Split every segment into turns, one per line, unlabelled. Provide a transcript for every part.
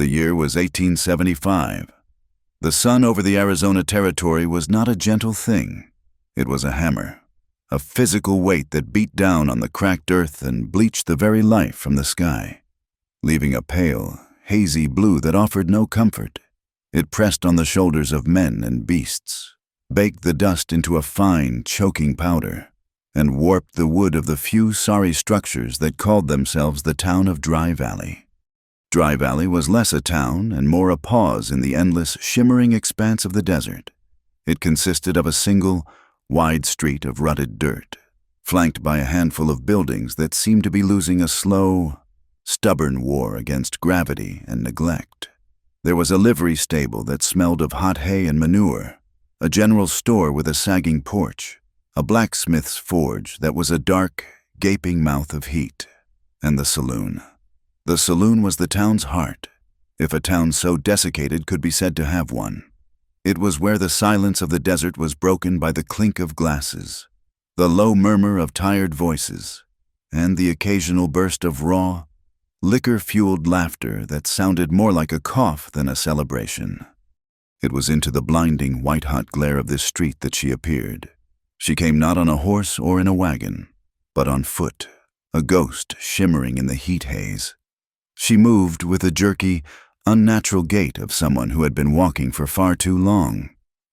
The year was 1875. The sun over the Arizona Territory was not a gentle thing. It was a hammer, a physical weight that beat down on the cracked earth and bleached the very life from the sky, leaving a pale, hazy blue that offered no comfort. It pressed on the shoulders of men and beasts, baked the dust into a fine, choking powder, and warped the wood of the few sorry structures that called themselves the town of Dry Valley. Dry Valley was less a town and more a pause in the endless, shimmering expanse of the desert. It consisted of a single, wide street of rutted dirt, flanked by a handful of buildings that seemed to be losing a slow, stubborn war against gravity and neglect. There was a livery stable that smelled of hot hay and manure, a general store with a sagging porch, a blacksmith's forge that was a dark, gaping mouth of heat, and the saloon. The saloon was the town's heart, if a town so desiccated could be said to have one. It was where the silence of the desert was broken by the clink of glasses, the low murmur of tired voices, and the occasional burst of raw, liquor-fueled laughter that sounded more like a cough than a celebration. It was into the blinding, white-hot glare of this street that she appeared. She came not on a horse or in a wagon, but on foot, a ghost shimmering in the heat haze. She moved with a jerky, unnatural gait of someone who had been walking for far too long,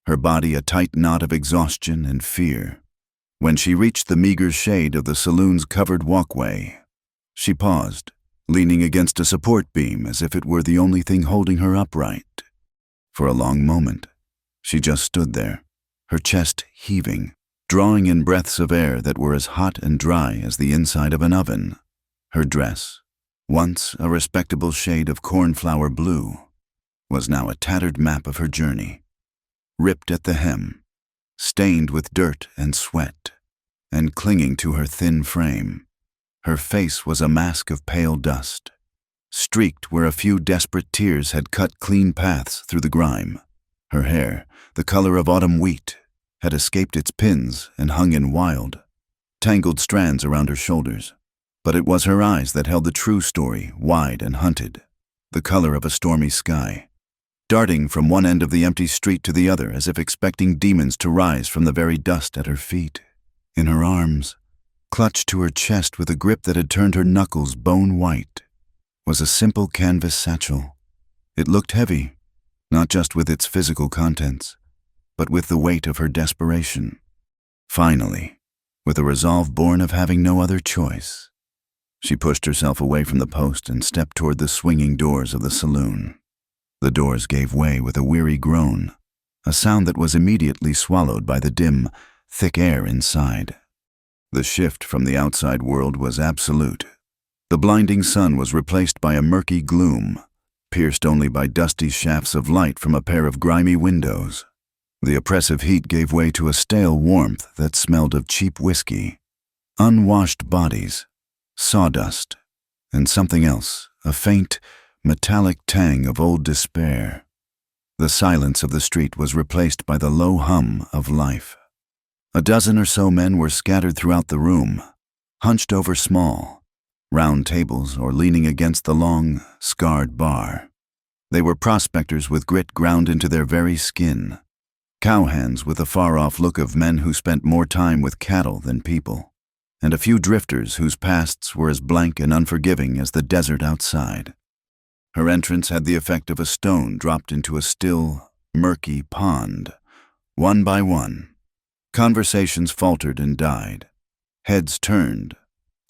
her body a tight knot of exhaustion and fear. When she reached the meager shade of the saloon's covered walkway, she paused, leaning against a support beam as if it were the only thing holding her upright. For a long moment, she just stood there, her chest heaving, drawing in breaths of air that were as hot and dry as the inside of an oven. Her dress, once a respectable shade of cornflower blue, was now a tattered map of her journey, ripped at the hem, stained with dirt and sweat, and clinging to her thin frame. Her face was a mask of pale dust, streaked where a few desperate tears had cut clean paths through the grime. Her hair, the color of autumn wheat, had escaped its pins and hung in wild, tangled strands around her shoulders. But it was her eyes that held the true story, wide and hunted, the color of a stormy sky, darting from one end of the empty street to the other as if expecting demons to rise from the very dust at her feet. In her arms, clutched to her chest with a grip that had turned her knuckles bone white, was a simple canvas satchel. It looked heavy, not just with its physical contents, but with the weight of her desperation. Finally, with a resolve born of having no other choice, she pushed herself away from the post and stepped toward the swinging doors of the saloon. The doors gave way with a weary groan, a sound that was immediately swallowed by the dim, thick air inside. The shift from the outside world was absolute. The blinding sun was replaced by a murky gloom, pierced only by dusty shafts of light from a pair of grimy windows. The oppressive heat gave way to a stale warmth that smelled of cheap whiskey, unwashed bodies, sawdust, and something else, a faint, metallic tang of old despair. The silence of the street was replaced by the low hum of life. A dozen or so men were scattered throughout the room, hunched over small, round tables or leaning against the long, scarred bar. They were prospectors with grit ground into their very skin, cowhands with the far-off look of men who spent more time with cattle than people, and a few drifters whose pasts were as blank and unforgiving as the desert outside. Her entrance had the effect of a stone dropped into a still, murky pond. One by one, conversations faltered and died. Heads turned,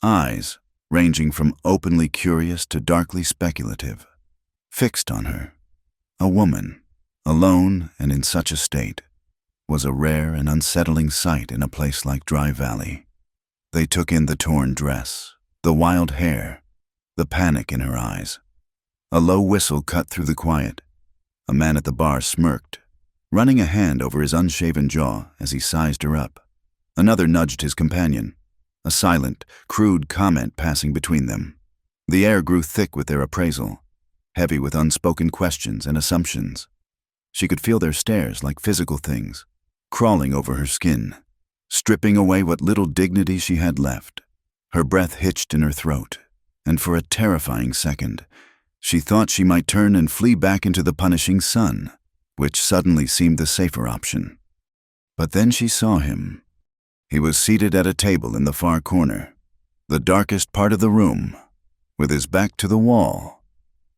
eyes, ranging from openly curious to darkly speculative, fixed on her. A woman, alone and in such a state, was a rare and unsettling sight in a place like Dry Valley. They took in the torn dress, the wild hair, the panic in her eyes. A low whistle cut through the quiet. A man at the bar smirked, running a hand over his unshaven jaw as he sized her up. Another nudged his companion, a silent, crude comment passing between them. The air grew thick with their appraisal, heavy with unspoken questions and assumptions. She could feel their stares like physical things, crawling over her skin, stripping away what little dignity she had left. Her breath hitched in her throat, and for a terrifying second, She thought she might turn and flee back into the punishing sun, which suddenly seemed the safer option. But then she saw him. He was seated at a table in the far corner, the darkest part of the room, with his back to the wall.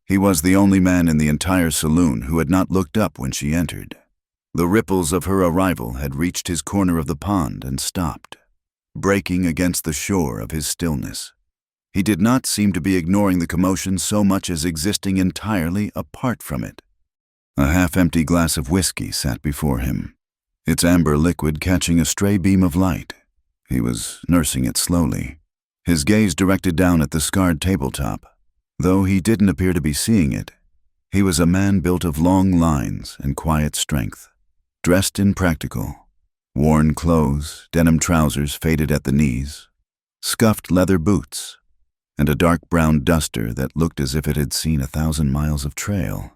He was the only man in the entire saloon who had not looked up when she entered. The ripples of her arrival had reached his corner of the pond and stopped, breaking against the shore of his stillness. He did not seem to be ignoring the commotion so much as existing entirely apart from it. A half-empty glass of whiskey sat before him, its amber liquid catching a stray beam of light. He was nursing it slowly, his gaze directed down at the scarred tabletop. Though he didn't appear to be seeing it, he was a man built of long lines and quiet strength, dressed in practical, worn clothes, denim trousers faded at the knees, scuffed leather boots, and a dark brown duster that looked as if it had seen 1,000 miles of trail.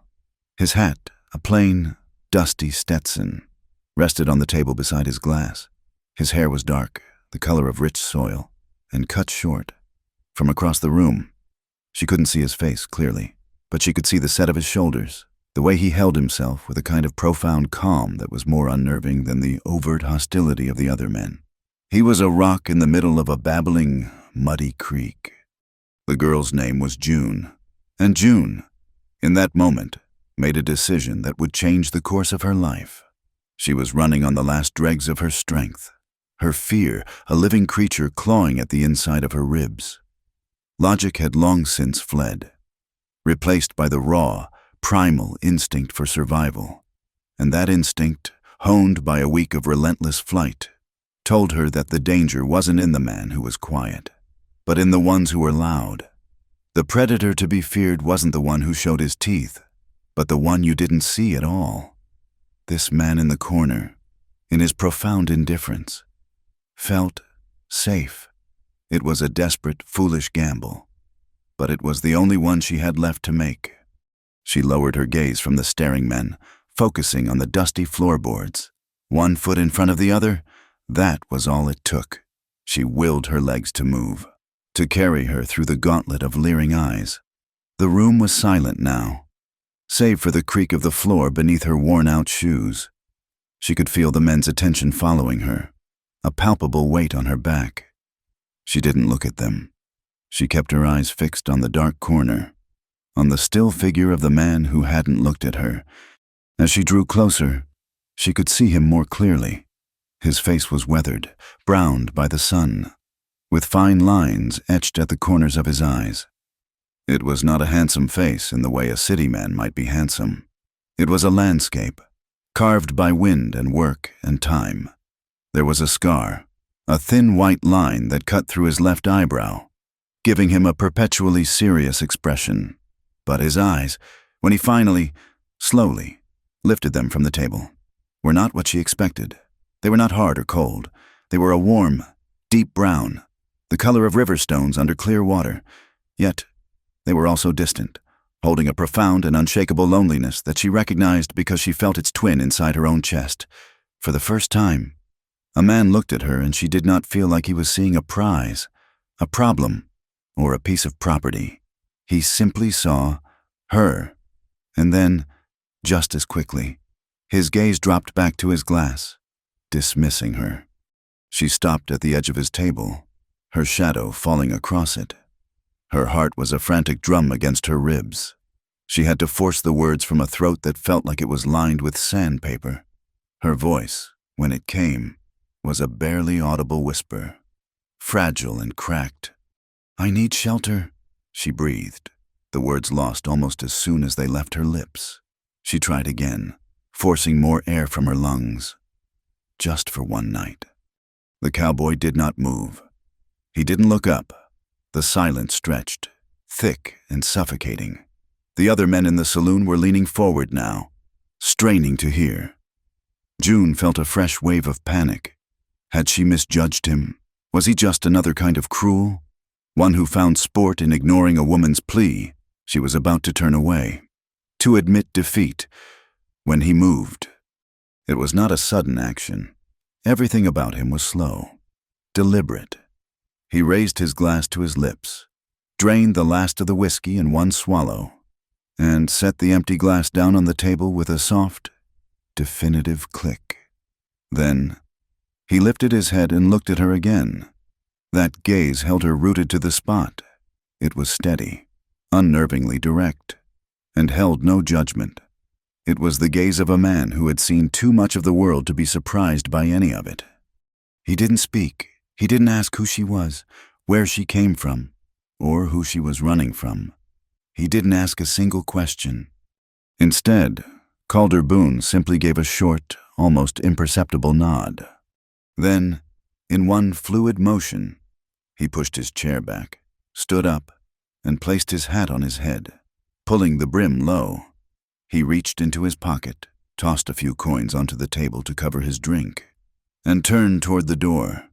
His hat, a plain, dusty Stetson, rested on the table beside his glass. His hair was dark, the color of rich soil, and cut short. From across the room, she couldn't see his face clearly, but she could see the set of his shoulders, the way he held himself with a kind of profound calm that was more unnerving than the overt hostility of the other men. He was a rock in the middle of a babbling, muddy creek. The girl's name was June, and June, in that moment, made a decision that would change the course of her life. She was running on the last dregs of her strength, her fear a living creature clawing at the inside of her ribs. Logic had long since fled, replaced by the raw, primal instinct for survival, and that instinct, honed by a week of relentless flight, told her that the danger wasn't in the man who was quiet, but in the ones who were loud. The predator to be feared wasn't the one who showed his teeth, but the one you didn't see at all. This man in the corner, in his profound indifference, felt safe. It was a desperate, foolish gamble, but it was the only one she had left to make. She lowered her gaze from the staring men, focusing on the dusty floorboards. 1 foot in front of the other, that was all it took. She willed her legs to move, to carry her through the gauntlet of leering eyes. The room was silent now, save for the creak of the floor beneath her worn-out shoes. She could feel the men's attention following her, a palpable weight on her back. She didn't look at them. She kept her eyes fixed on the dark corner, on the still figure of the man who hadn't looked at her. As she drew closer, she could see him more clearly. His face was weathered, browned by the sun, with fine lines etched at the corners of his eyes. It was not a handsome face in the way a city man might be handsome. It was a landscape, carved by wind and work and time. There was a scar, a thin white line that cut through his left eyebrow, giving him a perpetually serious expression. But his eyes, when he finally, slowly, lifted them from the table, were not what she expected. They were not hard or cold. They were a warm, deep brown, the color of river stones under clear water. Yet, they were also distant, holding a profound and unshakable loneliness that she recognized because she felt its twin inside her own chest. For the first time, a man looked at her and she did not feel like he was seeing a prize, a problem, or a piece of property. He simply saw her, and then, just as quickly, his gaze dropped back to his glass, dismissing her. She stopped at the edge of his table, her shadow falling across it. Her heart was a frantic drum against her ribs. She had to force the words from a throat that felt like it was lined with sandpaper. Her voice, when it came, was a barely audible whisper, fragile and cracked. "I need shelter," she breathed, the words lost almost as soon as they left her lips. She tried again, forcing more air from her lungs. Just for one night. The cowboy did not move. He didn't look up. The silence stretched, thick and suffocating. The other men in the saloon were leaning forward now, straining to hear. June felt a fresh wave of panic. Had she misjudged him? Was he just another kind of cruel? One who found sport in ignoring a woman's plea? She was about to turn away, to admit defeat, when he moved. It was not a sudden action. Everything about him was slow, deliberate. He raised his glass to his lips, drained the last of the whiskey in one swallow, and set the empty glass down on the table with a soft, definitive click. Then, he lifted his head and looked at her again. That gaze held her rooted to the spot. It was steady, unnervingly direct, and held no judgment. It was the gaze of a man who had seen too much of the world to be surprised by any of it. He didn't speak. He didn't ask who she was, where she came from, or who she was running from. He didn't ask a single question. Instead, Calder Boone simply gave a short, almost imperceptible nod. Then, in one fluid motion, he pushed his chair back, stood up, and placed his hat on his head, pulling the brim low. He reached into his pocket, tossed a few coins onto the table to cover his drink, and turned toward the door.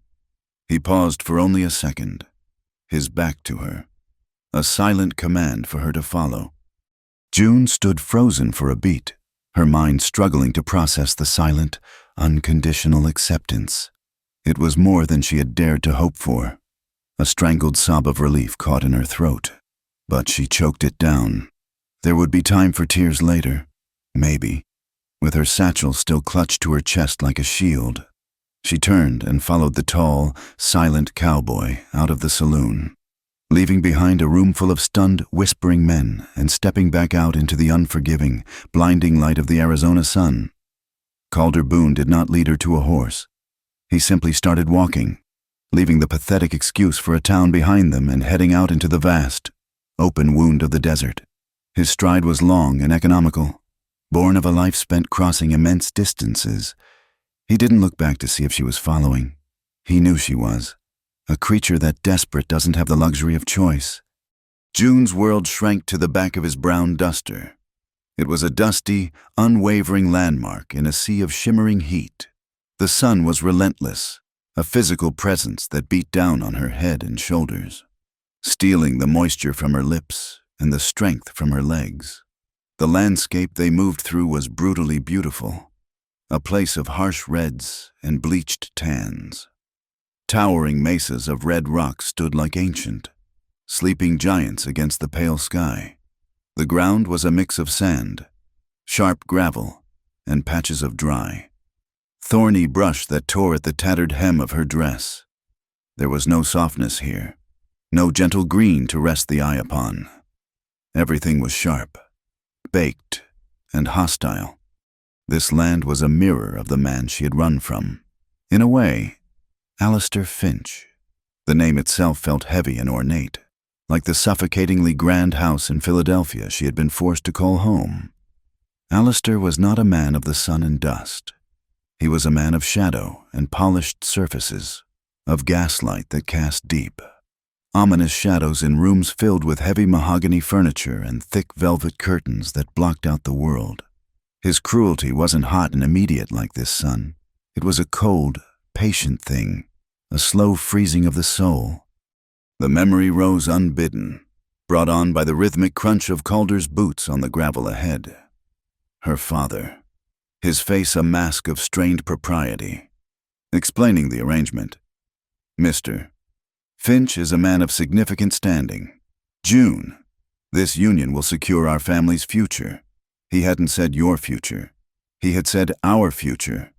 He paused for only a second, his back to her, a silent command for her to follow. June stood frozen for a beat, her mind struggling to process the silent, unconditional acceptance. It was more than she had dared to hope for. A strangled sob of relief caught in her throat, but she choked it down. There would be time for tears later, maybe. With her satchel still clutched to her chest like a shield, she turned and followed the tall, silent cowboy out of the saloon, leaving behind a room full of stunned, whispering men and stepping back out into the unforgiving, blinding light of the Arizona sun. Calder Boone did not lead her to a horse. He simply started walking, leaving the pathetic excuse for a town behind them and heading out into the vast, open wound of the desert. His stride was long and economical, born of a life spent crossing immense distances. He didn't look back to see if she was following. He knew she was. A creature that desperate doesn't have the luxury of choice. June's world shrank to the back of his brown duster. It was a dusty, unwavering landmark in a sea of shimmering heat. The sun was relentless, a physical presence that beat down on her head and shoulders, stealing the moisture from her lips and the strength from her legs. The landscape they moved through was brutally beautiful, a place of harsh reds and bleached tans. Towering mesas of red rock stood like ancient, sleeping giants against the pale sky. The ground was a mix of sand, sharp gravel, and patches of dry, thorny brush that tore at the tattered hem of her dress. There was no softness here, no gentle green to rest the eye upon. Everything was sharp, baked, and hostile. This land was a mirror of the man she had run from. In a way, Alistair Finch. The name itself felt heavy and ornate, like the suffocatingly grand house in Philadelphia she had been forced to call home. Alistair was not a man of the sun and dust. He was a man of shadow and polished surfaces, of gaslight that cast deep. Ominous shadows in rooms filled with heavy mahogany furniture and thick velvet curtains that blocked out the world. His cruelty wasn't hot and immediate like this sun. It was a cold, patient thing, a slow freezing of the soul. The memory rose unbidden, brought on by the rhythmic crunch of Calder's boots on the gravel ahead. Her father, his face a mask of strained propriety, explaining the arrangement. Mr. Finch is a man of significant standing. June, this union will secure our family's future. He hadn't said your future. He had said our future.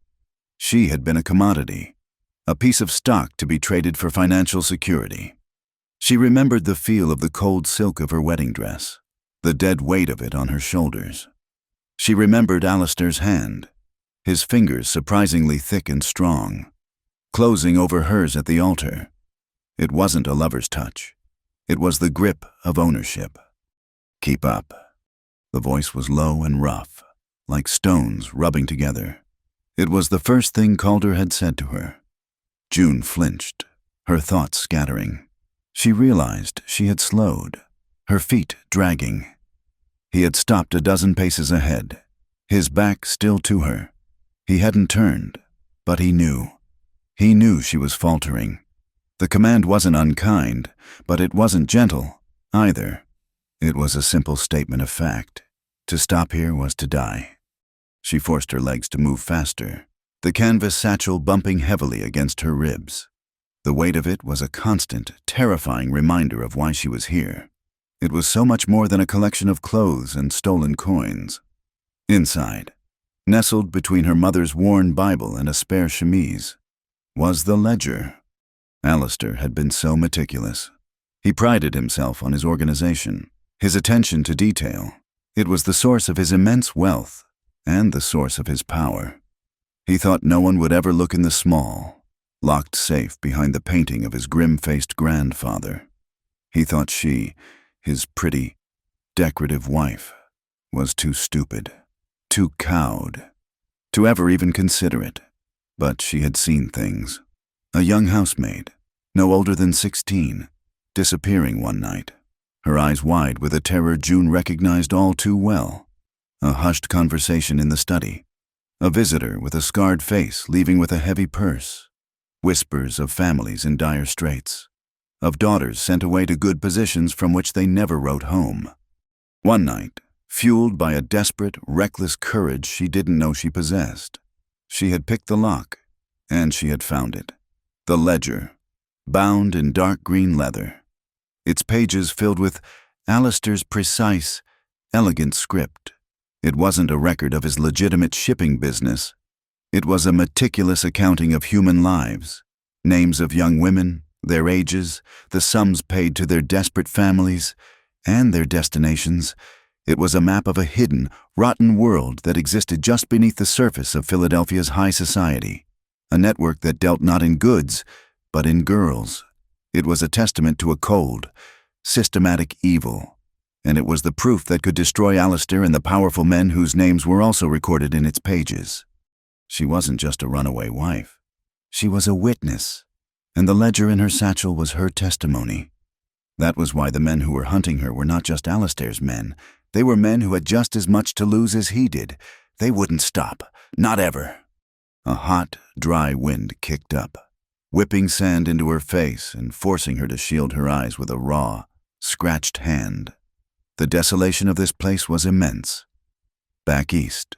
She had been a commodity, a piece of stock to be traded for financial security. She remembered the feel of the cold silk of her wedding dress, the dead weight of it on her shoulders. She remembered Alistair's hand, his fingers surprisingly thick and strong, closing over hers at the altar. It wasn't a lover's touch. It was the grip of ownership. Keep up. The voice was low and rough, like stones rubbing together. It was the first thing Calder had said to her. June flinched, her thoughts scattering. She realized she had slowed, her feet dragging. He had stopped a dozen paces ahead, his back still to her. He hadn't turned, but he knew. He knew she was faltering. The command wasn't unkind, but it wasn't gentle, either. It was a simple statement of fact. To stop here was to die. She forced her legs to move faster, the canvas satchel bumping heavily against her ribs. The weight of it was a constant, terrifying reminder of why she was here. It was so much more than a collection of clothes and stolen coins. Inside, nestled between her mother's worn Bible and a spare chemise, was the ledger. Alistair had been so meticulous. He prided himself on his organization, his attention to detail. It was the source of his immense wealth and the source of his power. He thought no one would ever look in the small, locked safe behind the painting of his grim-faced grandfather. He thought she, his pretty, decorative wife, was too stupid, too cowed, to ever even consider it. But she had seen things. A young housemaid, no older than 16, disappearing one night, her eyes wide with a terror June recognized all too well. A hushed conversation in the study. A visitor with a scarred face leaving with a heavy purse. Whispers of families in dire straits. Of daughters sent away to good positions from which they never wrote home. One night, fueled by a desperate, reckless courage she didn't know she possessed, she had picked the lock, and she had found it. The ledger, bound in dark green leather. Its pages filled with Alistair's precise, elegant script. It wasn't a record of his legitimate shipping business. It was a meticulous accounting of human lives, names of young women, their ages, the sums paid to their desperate families, and their destinations. It was a map of a hidden, rotten world that existed just beneath the surface of Philadelphia's high society, a network that dealt not in goods, but in girls. It was a testament to a cold, systematic evil, and it was the proof that could destroy Alistair and the powerful men whose names were also recorded in its pages. She wasn't just a runaway wife. She was a witness, and the ledger in her satchel was her testimony. That was why the men who were hunting her were not just Alistair's men. They were men who had just as much to lose as he did. They wouldn't stop. Not ever. A hot, dry wind kicked up, whipping sand into her face and forcing her to shield her eyes with a raw, scratched hand. The desolation of this place was immense. Back east,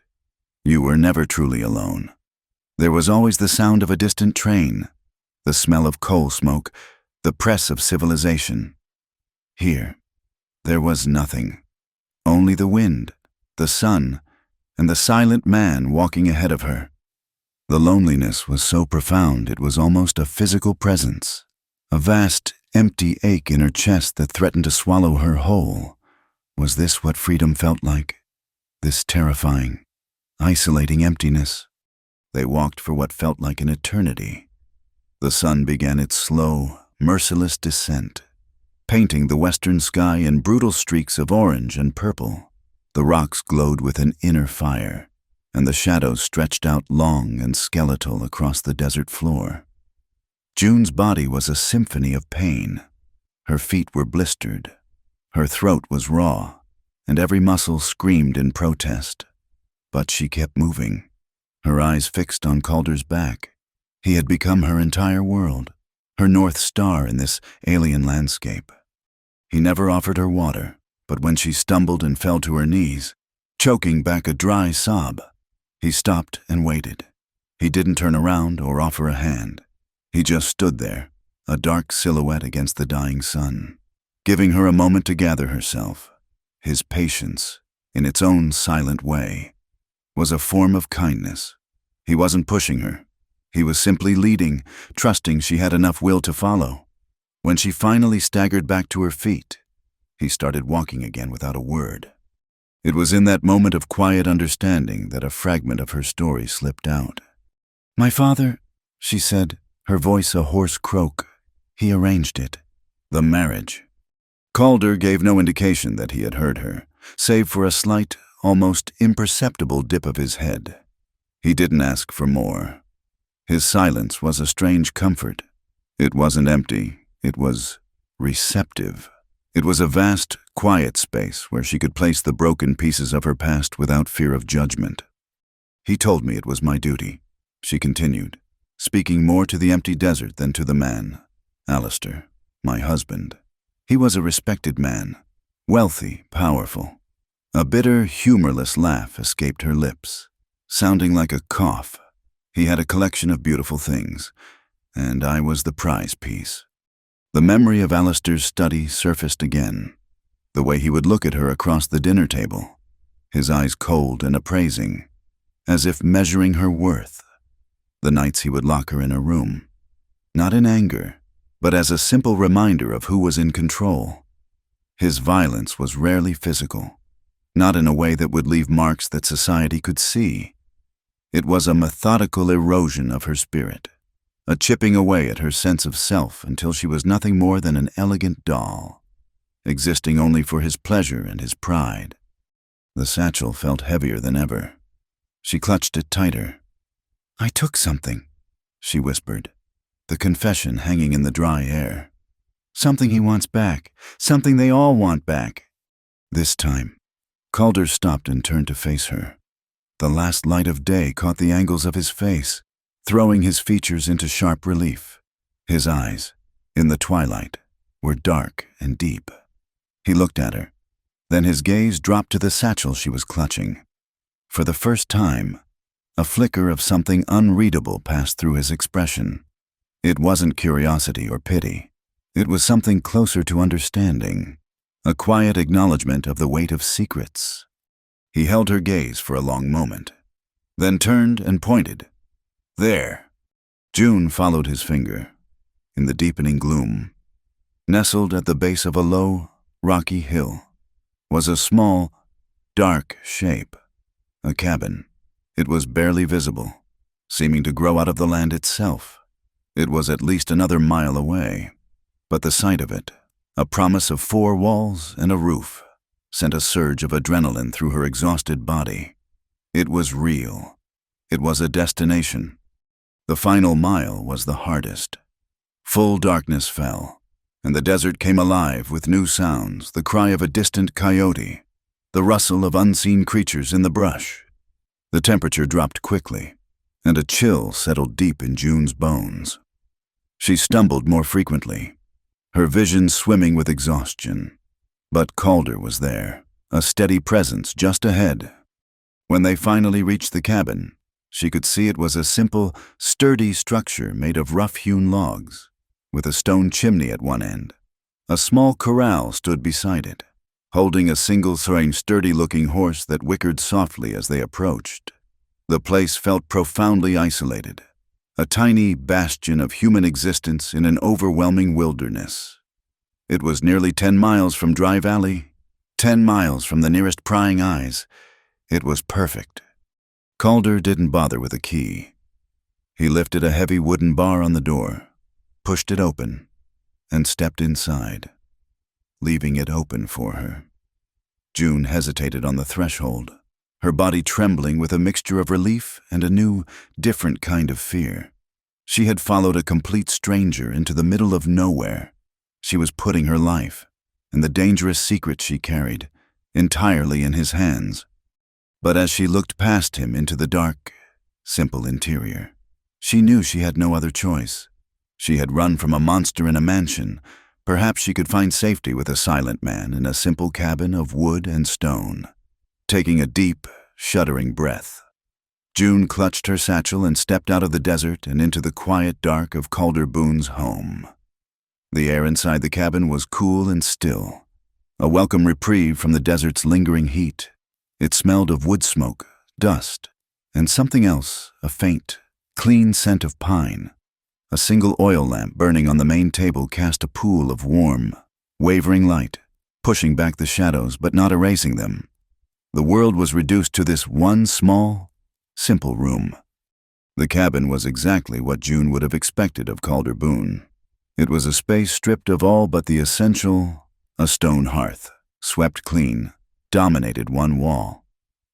you were never truly alone. There was always the sound of a distant train, the smell of coal smoke, the press of civilization. Here, there was nothing. Only the wind, the sun, and the silent man walking ahead of her. The loneliness was so profound it was almost a physical presence, a vast, empty ache in her chest that threatened to swallow her whole. Was this what freedom felt like? This terrifying, isolating emptiness? They walked for what felt like an eternity. The sun began its slow, merciless descent, painting the western sky in brutal streaks of orange and purple. The rocks glowed with an inner fire, and the shadows stretched out long and skeletal across the desert floor. June's body was a symphony of pain. Her feet were blistered. Her throat was raw, and every muscle screamed in protest. But she kept moving, her eyes fixed on Calder's back. He had become her entire world, her North Star in this alien landscape. He never offered her water, but when she stumbled and fell to her knees, choking back a dry sob, he stopped and waited. He didn't turn around or offer a hand. He just stood there, a dark silhouette against the dying sun, giving her a moment to gather herself. His patience, in its own silent way, was a form of kindness. He wasn't pushing her. He was simply leading, trusting she had enough will to follow. When she finally staggered back to her feet, he started walking again without a word. It was in that moment of quiet understanding that a fragment of her story slipped out. "My father," she said, her voice a hoarse croak. "He arranged it." The marriage. Calder gave no indication that he had heard her, save for a slight, almost imperceptible dip of his head. He didn't ask for more. His silence was a strange comfort. It wasn't empty. It was receptive. It was a vast, quiet space where she could place the broken pieces of her past without fear of judgment. "He told me it was my duty," she continued, speaking more to the empty desert than to the man. "Alistair, my husband. He was a respected man, wealthy, powerful." A bitter, humorless laugh escaped her lips, sounding like a cough. "He had a collection of beautiful things, and I was the prize piece." The memory of Alistair's study surfaced again. The way he would look at her across the dinner table, his eyes cold and appraising, as if measuring her worth. The nights he would lock her in a room, not in anger, but as a simple reminder of who was in control. His violence was rarely physical, not in a way that would leave marks that society could see. It was a methodical erosion of her spirit, a chipping away at her sense of self until she was nothing more than an elegant doll, existing only for his pleasure and his pride. The satchel felt heavier than ever. She clutched it tighter. "I took something," she whispered, the confession hanging in the dry air. "Something he wants back, something they all want back." This time, Calder stopped and turned to face her. The last light of day caught the angles of his face, throwing his features into sharp relief. His eyes, in the twilight, were dark and deep. He looked at her. Then his gaze dropped to the satchel she was clutching. For the first time, a flicker of something unreadable passed through his expression. It wasn't curiosity or pity. It was something closer to understanding, a quiet acknowledgement of the weight of secrets. He held her gaze for a long moment, then turned and pointed. "There." June followed his finger. In the deepening gloom, nestled at the base of a low, rocky hill, was a small, dark shape, a cabin. It was barely visible, seeming to grow out of the land itself. It was at least another mile away, but the sight of it, a promise of 4 walls and a roof, sent a surge of adrenaline through her exhausted body. It was real. It was a destination. The final mile was the hardest. Full darkness fell, and the desert came alive with new sounds, the cry of a distant coyote, the rustle of unseen creatures in the brush. The temperature dropped quickly, and a chill settled deep in June's bones. She stumbled more frequently, her vision swimming with exhaustion. But Calder was there, a steady presence just ahead. When they finally reached the cabin, she could see it was a simple, sturdy structure made of rough-hewn logs, with a stone chimney at one end. A small corral stood beside it, holding a single sturdy-looking horse that whickered softly as they approached. The place felt profoundly isolated, a tiny bastion of human existence in an overwhelming wilderness. It was nearly 10 miles from Dry Valley, 10 miles from the nearest prying eyes. It was perfect. Calder didn't bother with a key. He lifted a heavy wooden bar on the door, pushed it open, and stepped inside, leaving it open for her. June hesitated on the threshold, her body trembling with a mixture of relief and a new, different kind of fear. She had followed a complete stranger into the middle of nowhere. She was putting her life, and the dangerous secret she carried, entirely in his hands. But as she looked past him into the dark, simple interior, she knew she had no other choice. She had run from a monster in a mansion. Perhaps she could find safety with a silent man in a simple cabin of wood and stone. Taking a deep, shuddering breath, June clutched her satchel and stepped out of the desert and into the quiet dark of Calder Boone's home. The air inside the cabin was cool and still, a welcome reprieve from the desert's lingering heat. It smelled of wood smoke, dust, and something else, a faint, clean scent of pine. A single oil lamp burning on the main table cast a pool of warm, wavering light, pushing back the shadows but not erasing them. The world was reduced to this one small, simple room. The cabin was exactly what June would have expected of Calder Boone. It was a space stripped of all but the essential. A stone hearth, swept clean, dominated one wall.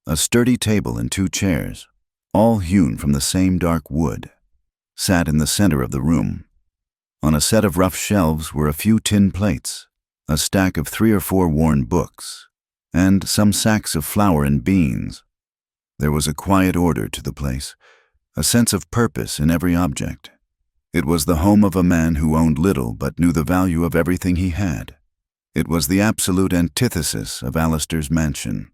A sturdy table and 2 chairs, all hewn from the same dark wood, sat in the center of the room. On a set of rough shelves were a few tin plates, a stack of 3 or 4 worn books, and some sacks of flour and beans. There was a quiet order to the place, a sense of purpose in every object. It was the home of a man who owned little but knew the value of everything he had. It was the absolute antithesis of Alistair's mansion,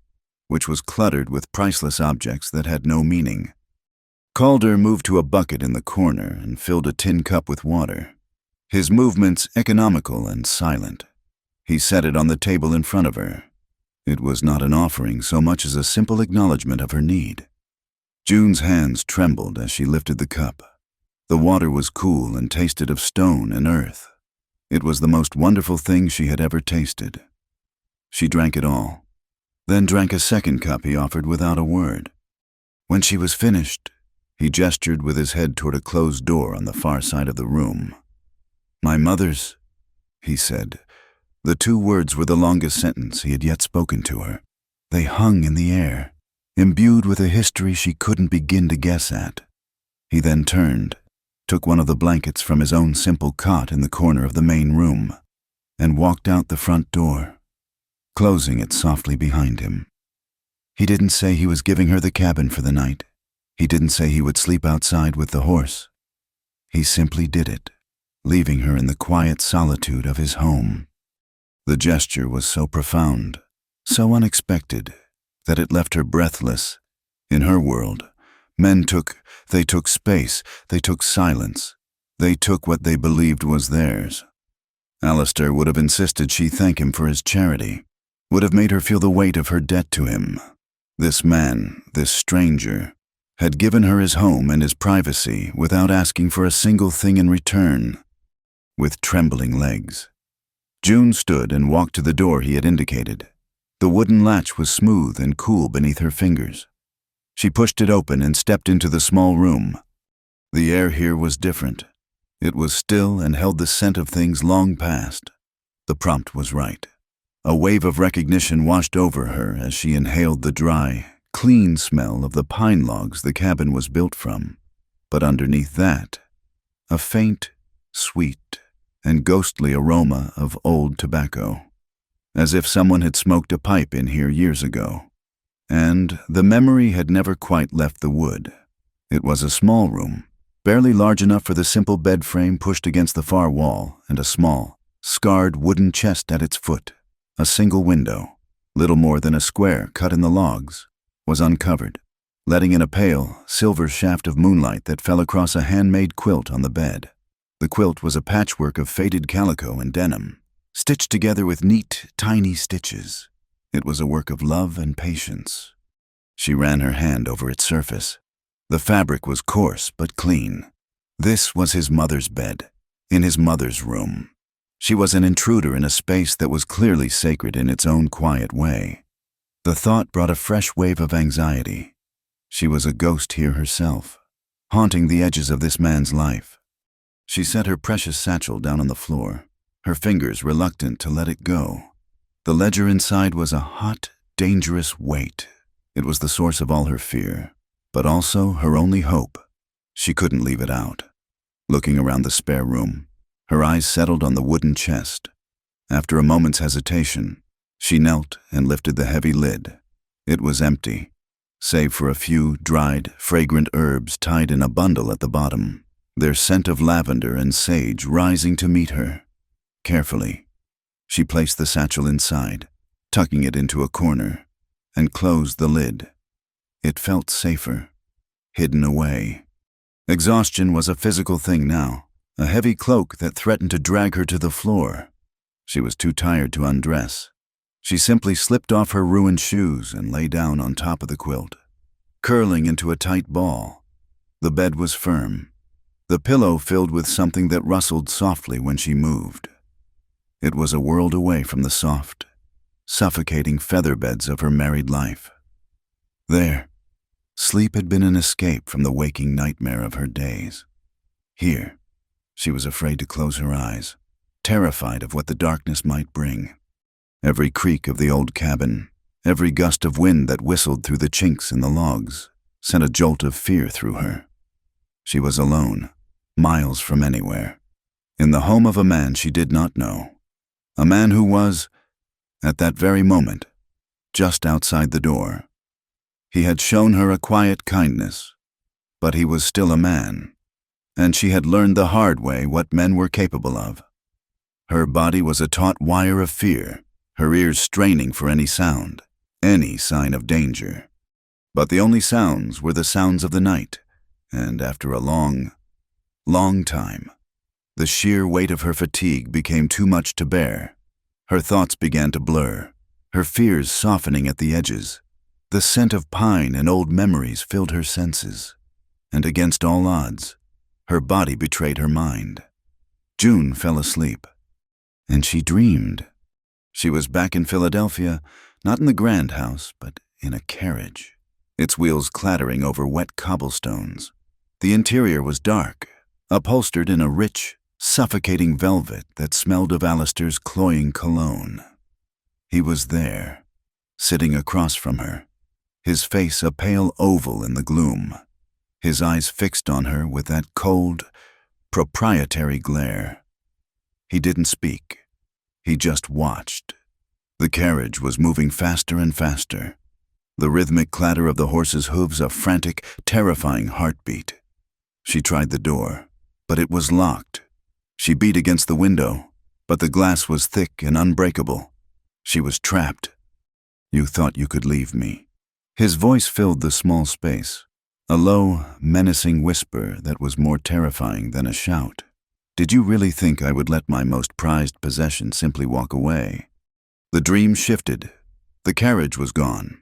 which was cluttered with priceless objects that had no meaning. Calder moved to a bucket in the corner and filled a tin cup with water, his movements economical and silent. He set it on the table in front of her. It was not an offering so much as a simple acknowledgement of her need. June's hands trembled as she lifted the cup. The water was cool and tasted of stone and earth. It was the most wonderful thing she had ever tasted. She drank it all, then drank a second cup he offered without a word. When she was finished, he gestured with his head toward a closed door on the far side of the room. "My mother's," he said. The two words were the longest sentence he had yet spoken to her. They hung in the air, imbued with a history she couldn't begin to guess at. He then turned, took one of the blankets from his own simple cot in the corner of the main room, and walked out the front door, closing it softly behind him. He didn't say he was giving her the cabin for the night. He didn't say he would sleep outside with the horse. He simply did it, leaving her in the quiet solitude of his home. The gesture was so profound, so unexpected, that it left her breathless. In her world, men took space, they took silence, they took what they believed was theirs. Alistair would have insisted she thank him for his charity, would have made her feel the weight of her debt to him. This man, this stranger, had given her his home and his privacy without asking for a single thing in return. With trembling legs, June stood and walked to the door he had indicated. The wooden latch was smooth and cool beneath her fingers. She pushed it open and stepped into the small room. The air here was different. It was still and held the scent of things long past. The prompt was right. A wave of recognition washed over her as she inhaled the dry, clean smell of the pine logs the cabin was built from. But underneath that, a faint, sweet, and ghostly aroma of old tobacco, as if someone had smoked a pipe in here years ago. And the memory had never quite left the wood. It was a small room, barely large enough for the simple bed frame pushed against the far wall, and a small, scarred wooden chest at its foot. A single window, little more than a square cut in the logs, was uncovered, letting in a pale, silver shaft of moonlight that fell across a handmade quilt on the bed. The quilt was a patchwork of faded calico and denim, stitched together with neat, tiny stitches. It was a work of love and patience. She ran her hand over its surface. The fabric was coarse but clean. This was his mother's bed, in his mother's room. She was an intruder in a space that was clearly sacred in its own quiet way. The thought brought a fresh wave of anxiety. She was a ghost here herself, haunting the edges of this man's life. She set her precious satchel down on the floor, her fingers reluctant to let it go. The ledger inside was a hot, dangerous weight. It was the source of all her fear, but also her only hope. She couldn't leave it out. Looking around the spare room, her eyes settled on the wooden chest. After a moment's hesitation, she knelt and lifted the heavy lid. It was empty, save for a few dried, fragrant herbs tied in a bundle at the bottom, their scent of lavender and sage rising to meet her. Carefully, she placed the satchel inside, tucking it into a corner, and closed the lid. It felt safer, hidden away. Exhaustion was a physical thing now, a heavy cloak that threatened to drag her to the floor. She was too tired to undress. She simply slipped off her ruined shoes and lay down on top of the quilt, curling into a tight ball. The bed was firm, the pillow filled with something that rustled softly when she moved. It was a world away from the soft, suffocating featherbeds of her married life. There, sleep had been an escape from the waking nightmare of her days. Here, she was afraid to close her eyes, terrified of what the darkness might bring. Every creak of the old cabin, every gust of wind that whistled through the chinks in the logs, sent a jolt of fear through her. She was alone, miles from anywhere, in the home of a man she did not know. A man who was, at that very moment, just outside the door. He had shown her a quiet kindness, but he was still a man, and she had learned the hard way what men were capable of. Her body was a taut wire of fear, her ears straining for any sound, any sign of danger. But the only sounds were the sounds of the night, and after a long, long time, the sheer weight of her fatigue became too much to bear. Her thoughts began to blur, her fears softening at the edges. The scent of pine and old memories filled her senses, and against all odds, her body betrayed her mind. June fell asleep, and she dreamed. She was back in Philadelphia, not in the grand house, but in a carriage, its wheels clattering over wet cobblestones. The interior was dark, upholstered in a rich, suffocating velvet that smelled of Alistair's cloying cologne. He was there, sitting across from her, his face a pale oval in the gloom, his eyes fixed on her with that cold, proprietary glare. He didn't speak. He just watched. The carriage was moving faster and faster, the rhythmic clatter of the horse's hooves a frantic, terrifying heartbeat. She tried the door, but it was locked. She beat against the window, but the glass was thick and unbreakable. She was trapped. "You thought you could leave me." His voice filled the small space, a low, menacing whisper that was more terrifying than a shout. "Did you really think I would let my most prized possession simply walk away?" The dream shifted. The carriage was gone.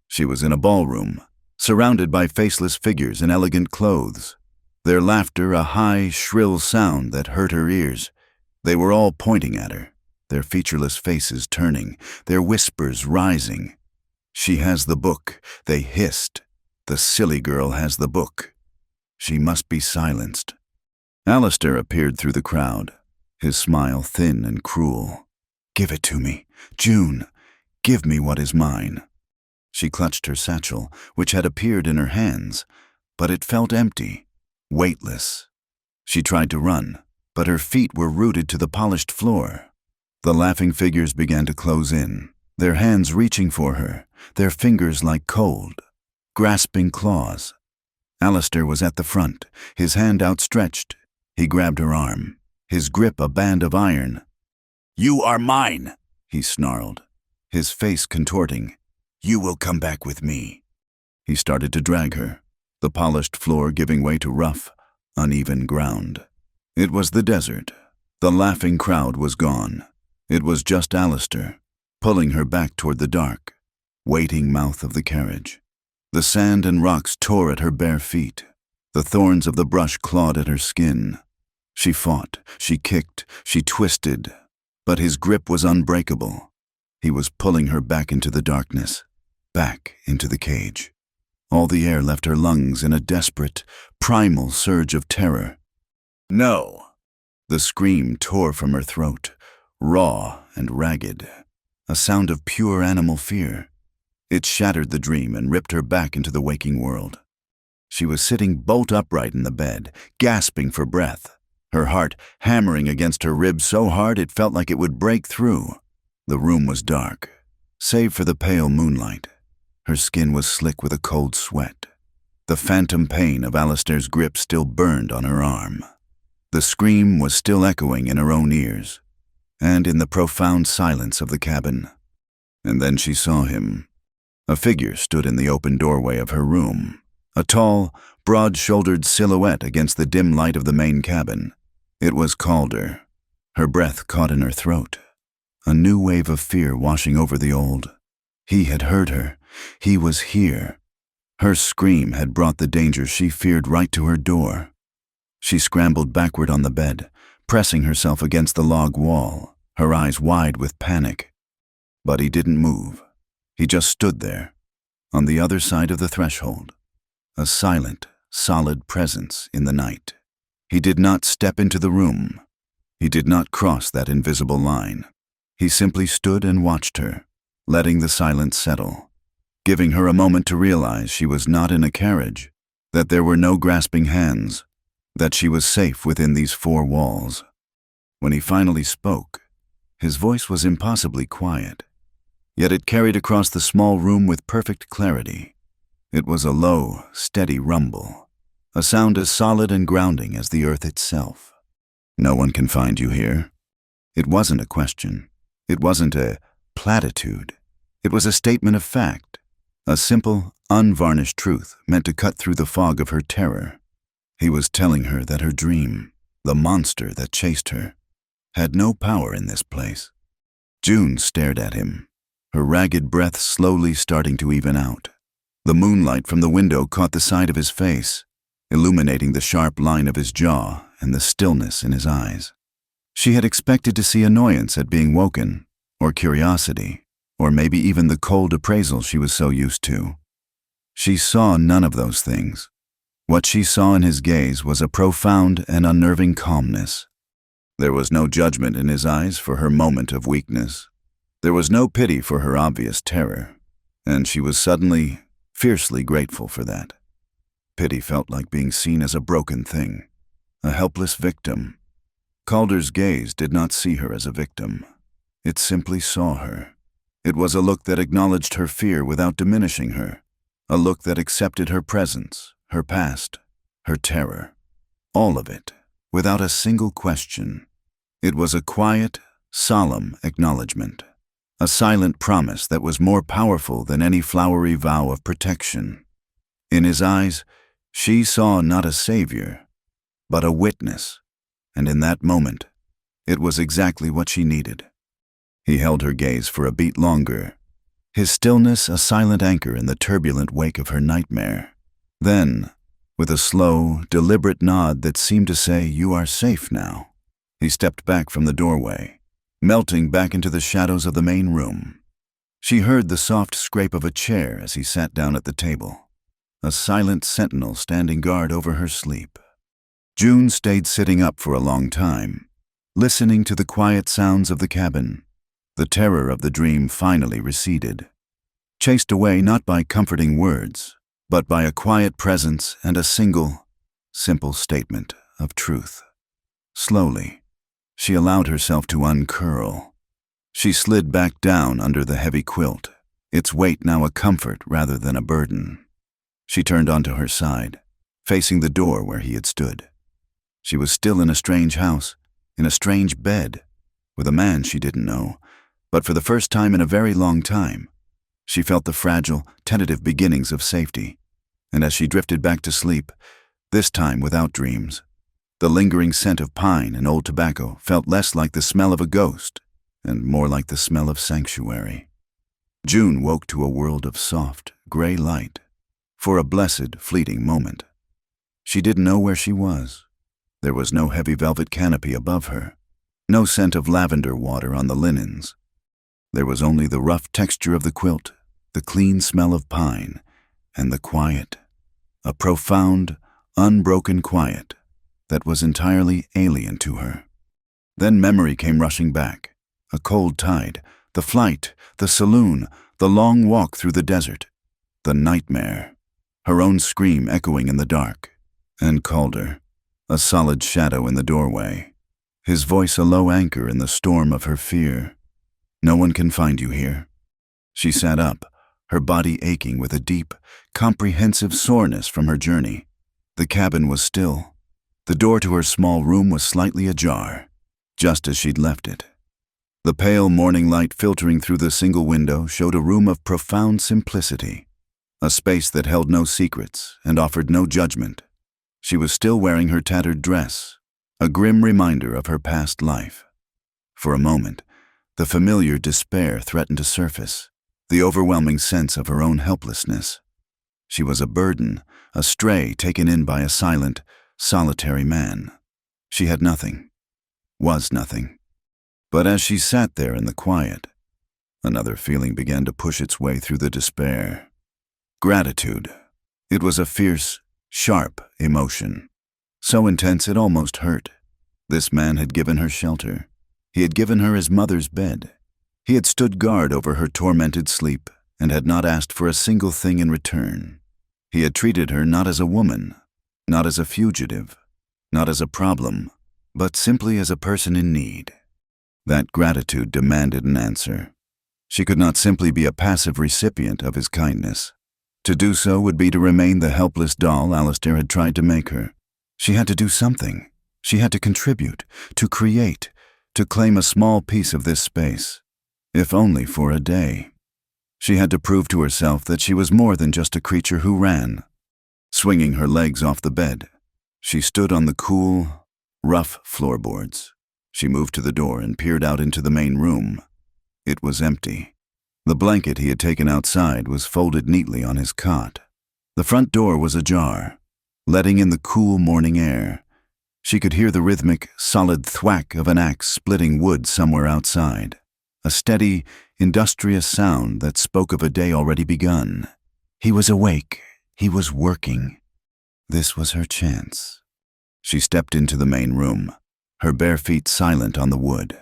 She was in a ballroom, surrounded by faceless figures in elegant clothes, their laughter a high, shrill sound that hurt her ears. They were all pointing at her, their featureless faces turning, their whispers rising. "She has the book," they hissed. "The silly girl has the book. She must be silenced." Alistair appeared through the crowd, his smile thin and cruel. "Give it to me, June. Give me what is mine." She clutched her satchel, which had appeared in her hands, but it felt empty, weightless. She tried to run, but her feet were rooted to the polished floor. The laughing figures began to close in, their hands reaching for her, their fingers like cold, grasping claws. Alistair was at the front, his hand outstretched. He grabbed her arm, his grip a band of iron. "You are mine," he snarled, his face contorting. "You will come back with me." He started to drag her, the polished floor giving way to rough, uneven ground. It was the desert. The laughing crowd was gone. It was just Alistair, pulling her back toward the dark, waiting mouth of the carriage. The sand and rocks tore at her bare feet. The thorns of the brush clawed at her skin. She fought, she kicked, she twisted, but his grip was unbreakable. He was pulling her back into the darkness, back into the cage. All the air left her lungs in a desperate, primal surge of terror. "No!" The scream tore from her throat, raw and ragged, a sound of pure animal fear. It shattered the dream and ripped her back into the waking world. She was sitting bolt upright in the bed, gasping for breath, her heart hammering against her ribs so hard it felt like it would break through. The room was dark, save for the pale moonlight. Her skin was slick with a cold sweat. The phantom pain of Alistair's grip still burned on her arm. The scream was still echoing in her own ears, and in the profound silence of the cabin. And then she saw him. A figure stood in the open doorway of her room, a tall, broad-shouldered silhouette against the dim light of the main cabin. It was Calder. Her breath caught in her throat, a new wave of fear washing over the old. He had heard her. He was here. Her scream had brought the danger she feared right to her door. She scrambled backward on the bed, pressing herself against the log wall, her eyes wide with panic. But he didn't move. He just stood there, on the other side of the threshold, a silent, solid presence in the night. He did not step into the room. He did not cross that invisible line. He simply stood and watched her, letting the silence settle, giving her a moment to realize she was not in a carriage, that there were no grasping hands, that she was safe within these four walls. When he finally spoke, his voice was impossibly quiet, yet it carried across the small room with perfect clarity. It was a low, steady rumble, a sound as solid and grounding as the earth itself. "No one can find you here." It wasn't a question. It wasn't a platitude. It was a statement of fact, a simple, unvarnished truth meant to cut through the fog of her terror. He was telling her that her dream, the monster that chased her, had no power in this place. June stared at him, her ragged breath slowly starting to even out. The moonlight from the window caught the side of his face, illuminating the sharp line of his jaw and the stillness in his eyes. She had expected to see annoyance at being woken, or curiosity, or maybe even the cold appraisal she was so used to. She saw none of those things. What she saw in his gaze was a profound and unnerving calmness. There was no judgment in his eyes for her moment of weakness. There was no pity for her obvious terror, and she was suddenly, fiercely grateful for that. Pity felt like being seen as a broken thing, a helpless victim. Calder's gaze did not see her as a victim. It simply saw her. It was a look that acknowledged her fear without diminishing her, a look that accepted her presence, her past, her terror, all of it, without a single question. It was a quiet, solemn acknowledgement, a silent promise that was more powerful than any flowery vow of protection. In his eyes, she saw not a savior, but a witness, and in that moment, it was exactly what she needed. He held her gaze for a beat longer, his stillness a silent anchor in the turbulent wake of her nightmare. Then, with a slow, deliberate nod that seemed to say, "You are safe now," he stepped back from the doorway, melting back into the shadows of the main room. She heard the soft scrape of a chair as he sat down at the table, a silent sentinel standing guard over her sleep. June stayed sitting up for a long time, listening to the quiet sounds of the cabin. The terror of the dream finally receded, chased away not by comforting words, but by a quiet presence and a single, simple statement of truth. Slowly, she allowed herself to uncurl. She slid back down under the heavy quilt, its weight now a comfort rather than a burden. She turned onto her side, facing the door where he had stood. She was still in a strange house, in a strange bed, with a man she didn't know, but for the first time in a very long time, she felt the fragile, tentative beginnings of safety. And as she drifted back to sleep, this time without dreams, the lingering scent of pine and old tobacco felt less like the smell of a ghost and more like the smell of sanctuary. June woke to a world of soft, gray light for a blessed, fleeting moment. She didn't know where she was. There was no heavy velvet canopy above her, no scent of lavender water on the linens. There was only the rough texture of the quilt, the clean smell of pine, and the quiet, a profound, unbroken quiet that was entirely alien to her. Then memory came rushing back, a cold tide, the flight, the saloon, the long walk through the desert, the nightmare, her own scream echoing in the dark, and Calder, a solid shadow in the doorway, his voice a low anchor in the storm of her fear. "No one can find you here." She sat up, her body aching with a deep, comprehensive soreness from her journey. The cabin was still. The door to her small room was slightly ajar, just as she'd left it. The pale morning light filtering through the single window showed a room of profound simplicity, a space that held no secrets and offered no judgment. She was still wearing her tattered dress, a grim reminder of her past life. For a moment, the familiar despair threatened to surface, the overwhelming sense of her own helplessness. She was a burden, a stray taken in by a silent, solitary man. She had nothing, was nothing. But as she sat there in the quiet, another feeling began to push its way through the despair. Gratitude. It was a fierce, sharp emotion, so intense it almost hurt. This man had given her shelter. He had given her his mother's bed. He had stood guard over her tormented sleep and had not asked for a single thing in return. He had treated her not as a woman, not as a fugitive, not as a problem, but simply as a person in need. That gratitude demanded an answer. She could not simply be a passive recipient of his kindness. To do so would be to remain the helpless doll Alistair had tried to make her. She had to do something. She had to contribute, to create, to claim a small piece of this space, if only for a day. She had to prove to herself that she was more than just a creature who ran. Swinging her legs off the bed, she stood on the cool, rough floorboards. She moved to the door and peered out into the main room. It was empty. The blanket he had taken outside was folded neatly on his cot. The front door was ajar, letting in the cool morning air. She could hear the rhythmic, solid thwack of an axe splitting wood somewhere outside, a steady, industrious sound that spoke of a day already begun. He was awake. He was working. This was her chance. She stepped into the main room, her bare feet silent on the wood.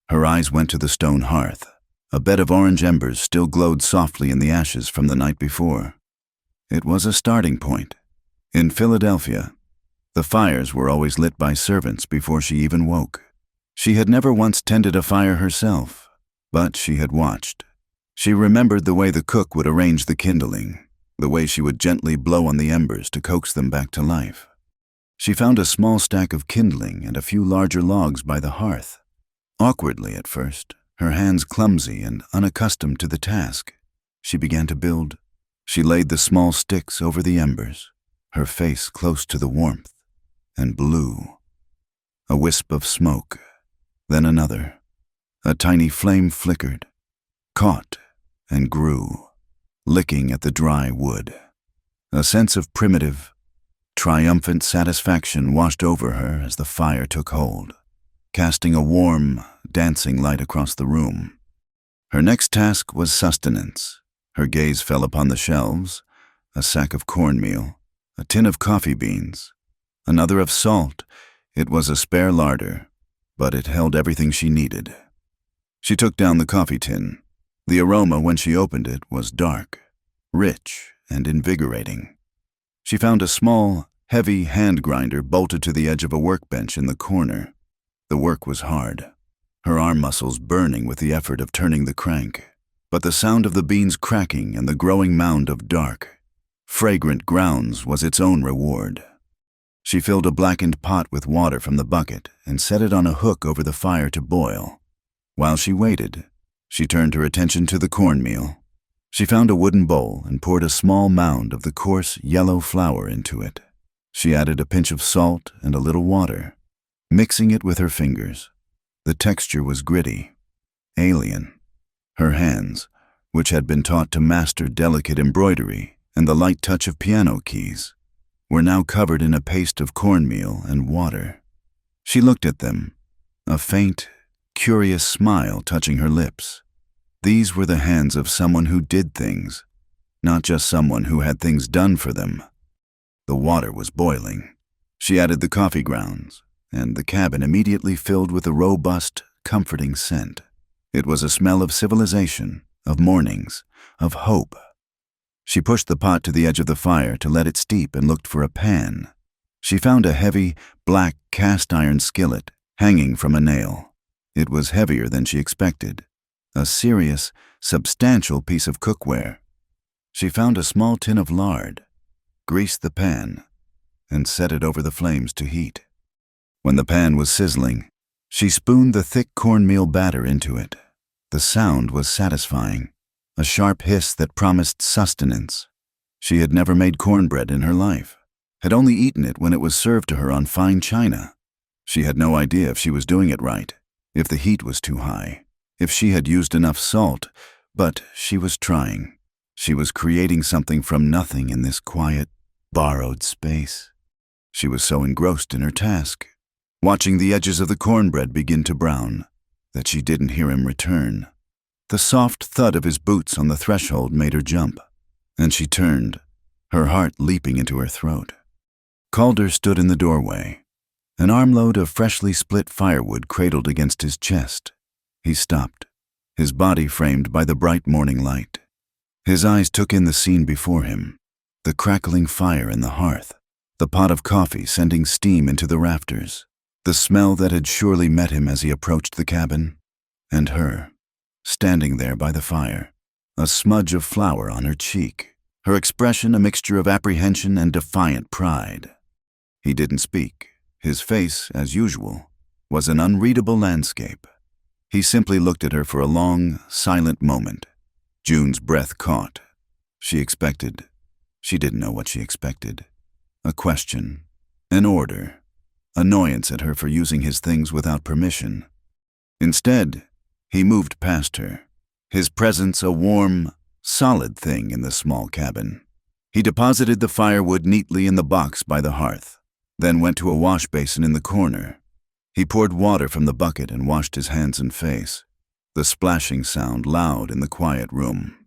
Her eyes went to the stone hearth. A bed of orange embers still glowed softly in the ashes from the night before. It was a starting point. In Philadelphia, the fires were always lit by servants before she even woke. She had never once tended a fire herself, but she had watched. She remembered the way the cook would arrange the kindling, the way she would gently blow on the embers to coax them back to life. She found a small stack of kindling and a few larger logs by the hearth. Awkwardly at first, her hands clumsy and unaccustomed to the task, she began to build. She laid the small sticks over the embers, her face close to the warmth, and blew. A wisp of smoke, then another. A tiny flame flickered, caught, and grew, licking at the dry wood. A sense of primitive, triumphant satisfaction washed over her as the fire took hold, casting a warm, dancing light across the room. Her next task was sustenance. Her gaze fell upon the shelves, a sack of cornmeal, a tin of coffee beans, another of salt. It was a spare larder, but it held everything she needed. She took down the coffee tin. The aroma when she opened it was dark, rich, and invigorating. She found a small, heavy hand grinder bolted to the edge of a workbench in the corner. The work was hard, her arm muscles burning with the effort of turning the crank. But the sound of the beans cracking and the growing mound of dark, fragrant grounds was its own reward. She filled a blackened pot with water from the bucket and set it on a hook over the fire to boil. While she waited, she turned her attention to the cornmeal. She found a wooden bowl and poured a small mound of the coarse, yellow flour into it. She added a pinch of salt and a little water, mixing it with her fingers. The texture was gritty, alien. Her hands, which had been taught to master delicate embroidery and the light touch of piano keys, were now covered in a paste of cornmeal and water. She looked at them, a faint, curious smile touching her lips. These were the hands of someone who did things, not just someone who had things done for them. The water was boiling. She added the coffee grounds, and the cabin immediately filled with a robust, comforting scent. It was a smell of civilization, of mornings, of hope. She pushed the pot to the edge of the fire to let it steep and looked for a pan. She found a heavy, black cast-iron skillet hanging from a nail. It was heavier than she expected, a serious, substantial piece of cookware. She found a small tin of lard, greased the pan, and set it over the flames to heat. When the pan was sizzling, she spooned the thick cornmeal batter into it. The sound was satisfying, a sharp hiss that promised sustenance. She had never made cornbread in her life, had only eaten it when it was served to her on fine china. She had no idea if she was doing it right, if the heat was too high, if she had used enough salt, but she was trying. She was creating something from nothing in this quiet, borrowed space. She was so engrossed in her task, watching the edges of the cornbread begin to brown, that she didn't hear him return. The soft thud of his boots on the threshold made her jump, and she turned, her heart leaping into her throat. Calder stood in the doorway, an armload of freshly split firewood cradled against his chest. He stopped, his body framed by the bright morning light. His eyes took in the scene before him, the crackling fire in the hearth, the pot of coffee sending steam into the rafters, the smell that had surely met him as he approached the cabin, and her, standing there by the fire, a smudge of flour on her cheek, her expression a mixture of apprehension and defiant pride. He didn't speak. His face, as usual, was an unreadable landscape. He simply looked at her for a long, silent moment. June's breath caught. She didn't know what she expected. A question, an order, annoyance at her for using his things without permission. Instead, he moved past her, his presence a warm, solid thing in the small cabin. He deposited the firewood neatly in the box by the hearth, then went to a wash basin in the corner. He poured water from the bucket and washed his hands and face, the splashing sound loud in the quiet room.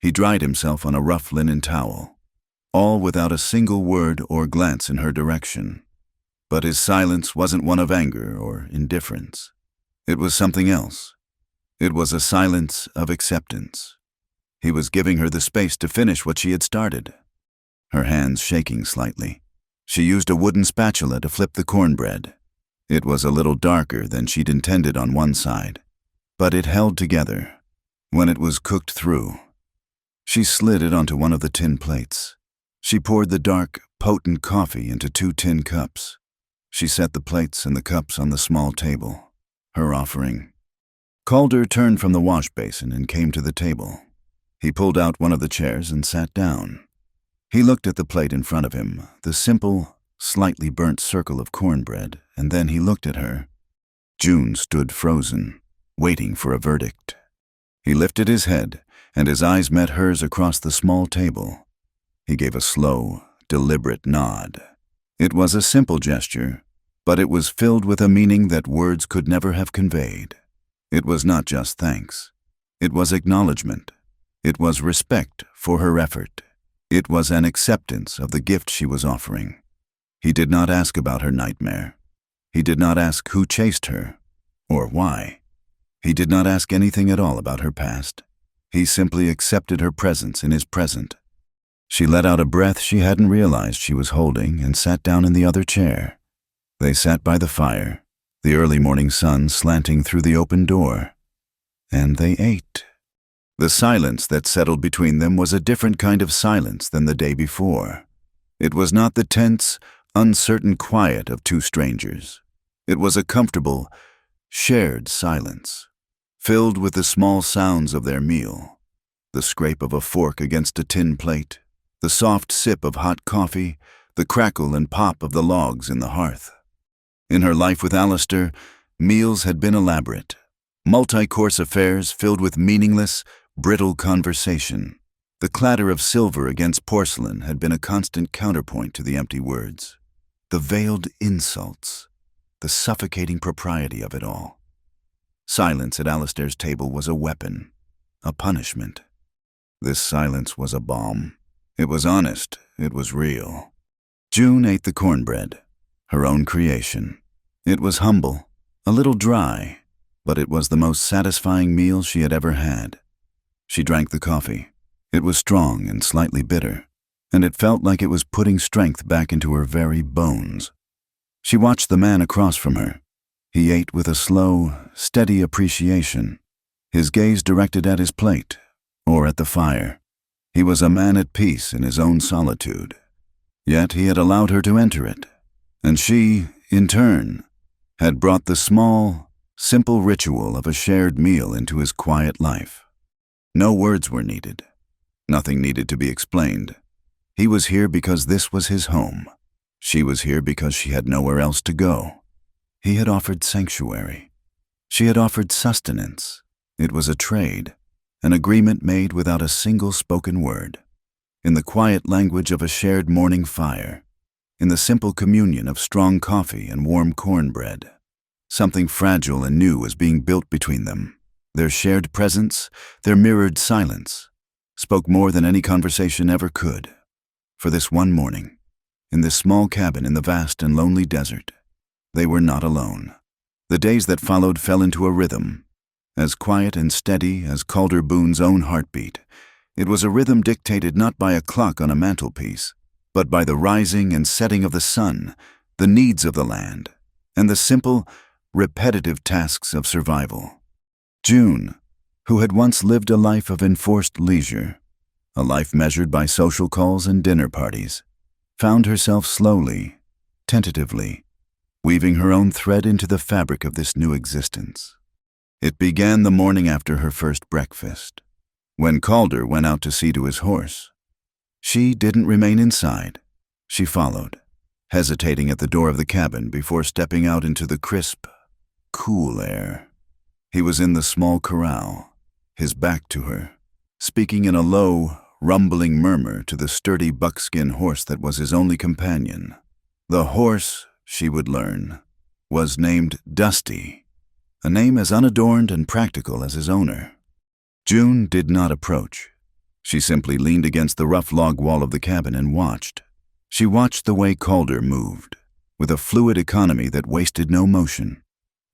He dried himself on a rough linen towel, all without a single word or glance in her direction. But his silence wasn't one of anger or indifference. It was something else. It was a silence of acceptance. He was giving her the space to finish what she had started. Her hands shaking slightly, she used a wooden spatula to flip the cornbread. It was a little darker than she'd intended on one side, but it held together when it was cooked through. She slid it onto one of the tin plates. She poured the dark, potent coffee into 2 tin cups. She set the plates and the cups on the small table, her offering. Calder turned from the wash basin and came to the table. He pulled out one of the chairs and sat down. He looked at the plate in front of him, the simple, slightly burnt circle of cornbread, and then he looked at her. June stood frozen, waiting for a verdict. He lifted his head, and his eyes met hers across the small table. He gave a slow, deliberate nod. It was a simple gesture, but it was filled with a meaning that words could never have conveyed. It was not just thanks. It was acknowledgement. It was respect for her effort. It was an acceptance of the gift she was offering. He did not ask about her nightmare. He did not ask who chased her, or why. He did not ask anything at all about her past. He simply accepted her presence in his present. She let out a breath she hadn't realized she was holding and sat down in the other chair. They sat by the fire, the early morning sun slanting through the open door. And they ate. The silence that settled between them was a different kind of silence than the day before. It was not the tense, uncertain quiet of 2 strangers. It was a comfortable, shared silence, filled with the small sounds of their meal, the scrape of a fork against a tin plate, the soft sip of hot coffee, the crackle and pop of the logs in the hearth. In her life with Alistair, meals had been elaborate, multi-course affairs filled with meaningless, brittle conversation. The clatter of silver against porcelain had been a constant counterpoint to the empty words, the veiled insults, the suffocating propriety of it all. Silence at Alistair's table was a weapon, a punishment. This silence was a balm. It was honest, it was real. June ate the cornbread, her own creation. It was humble, a little dry, but it was the most satisfying meal she had ever had. She drank the coffee. It was strong and slightly bitter, and it felt like it was putting strength back into her very bones. She watched the man across from her. He ate with a slow, steady appreciation, his gaze directed at his plate or at the fire. He was a man at peace in his own solitude. Yet he had allowed her to enter it, and she, in turn, had brought the small, simple ritual of a shared meal into his quiet life. No words were needed. Nothing needed to be explained. He was here because this was his home. She was here because she had nowhere else to go. He had offered sanctuary. She had offered sustenance. It was a trade, an agreement made without a single spoken word, in the quiet language of a shared morning fire, in the simple communion of strong coffee and warm cornbread. Something fragile and new was being built between them. Their shared presence, their mirrored silence, spoke more than any conversation ever could. For this one morning, in this small cabin in the vast and lonely desert, they were not alone. The days that followed fell into a rhythm, as quiet and steady as Calder Boone's own heartbeat. It was a rhythm dictated not by a clock on a mantelpiece, but by the rising and setting of the sun, the needs of the land, and the simple, repetitive tasks of survival. June, who had once lived a life of enforced leisure, a life measured by social calls and dinner parties, found herself slowly, tentatively, weaving her own thread into the fabric of this new existence. It began the morning after her first breakfast, when Calder went out to see to his horse. She didn't remain inside. She followed, hesitating at the door of the cabin before stepping out into the crisp, cool air. He was in the small corral, his back to her, speaking in a low, rumbling murmur to the sturdy buckskin horse that was his only companion. The horse, she would learn, was named Dusty, a name as unadorned and practical as his owner. June did not approach. She simply leaned against the rough log wall of the cabin and watched. She watched the way Calder moved, with a fluid economy that wasted no motion.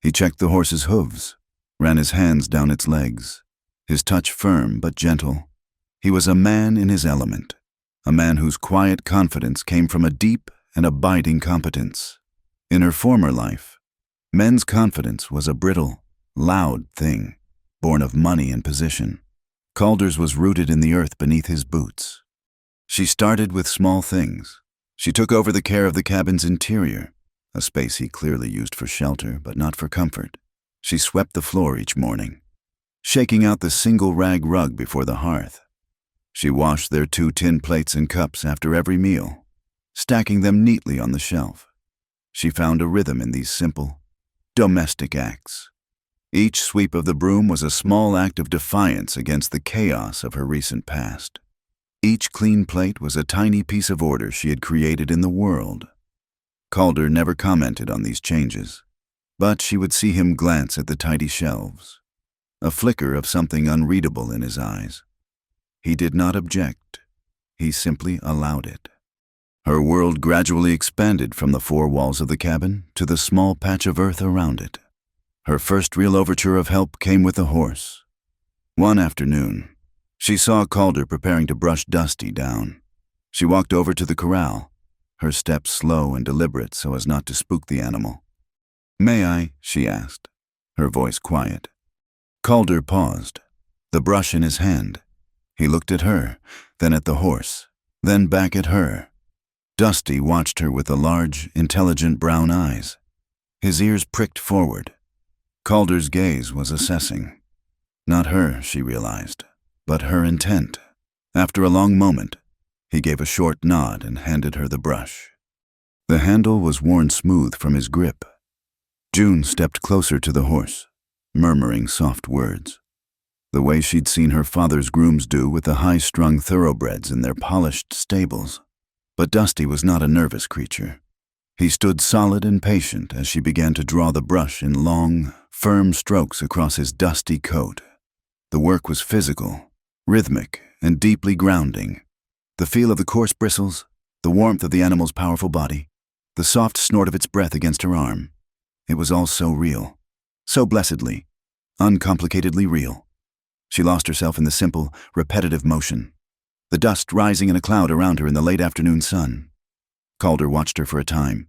He checked the horse's hooves, ran his hands down its legs, his touch firm but gentle. He was a man in his element, a man whose quiet confidence came from a deep and abiding competence. In her former life, men's confidence was a brittle, loud thing, born of money and position. Calder's was rooted in the earth beneath his boots. She started with small things. She took over the care of the cabin's interior, a space he clearly used for shelter but not for comfort. She swept the floor each morning, shaking out the single rag rug before the hearth. She washed their 2 tin plates and cups after every meal, stacking them neatly on the shelf. She found a rhythm in these simple, domestic acts. Each sweep of the broom was a small act of defiance against the chaos of her recent past. Each clean plate was a tiny piece of order she had created in the world. Calder never commented on these changes, but she would see him glance at the tidy shelves, a flicker of something unreadable in his eyes. He did not object. He simply allowed it. Her world gradually expanded from the 4 walls of the cabin to the small patch of earth around it. Her first real overture of help came with the horse. One afternoon, she saw Calder preparing to brush Dusty down. She walked over to the corral, her steps slow and deliberate so as not to spook the animal. "May I?" she asked, her voice quiet. Calder paused, the brush in his hand. He looked at her, then at the horse, then back at her. Dusty watched her with the large, intelligent brown eyes. His ears pricked forward. Calder's gaze was assessing. Not her, she realized, but her intent. After a long moment, he gave a short nod and handed her the brush. The handle was worn smooth from his grip. June stepped closer to the horse, murmuring soft words, the way she'd seen her father's grooms do with the high-strung thoroughbreds in their polished stables. But Dusty was not a nervous creature. He stood solid and patient as she began to draw the brush in long, firm strokes across his dusty coat. The work was physical, rhythmic, and deeply grounding. The feel of the coarse bristles, the warmth of the animal's powerful body, the soft snort of its breath against her arm. It was all so real, so blessedly, uncomplicatedly real. She lost herself in the simple, repetitive motion, the dust rising in a cloud around her in the late afternoon sun. Calder watched her for a time,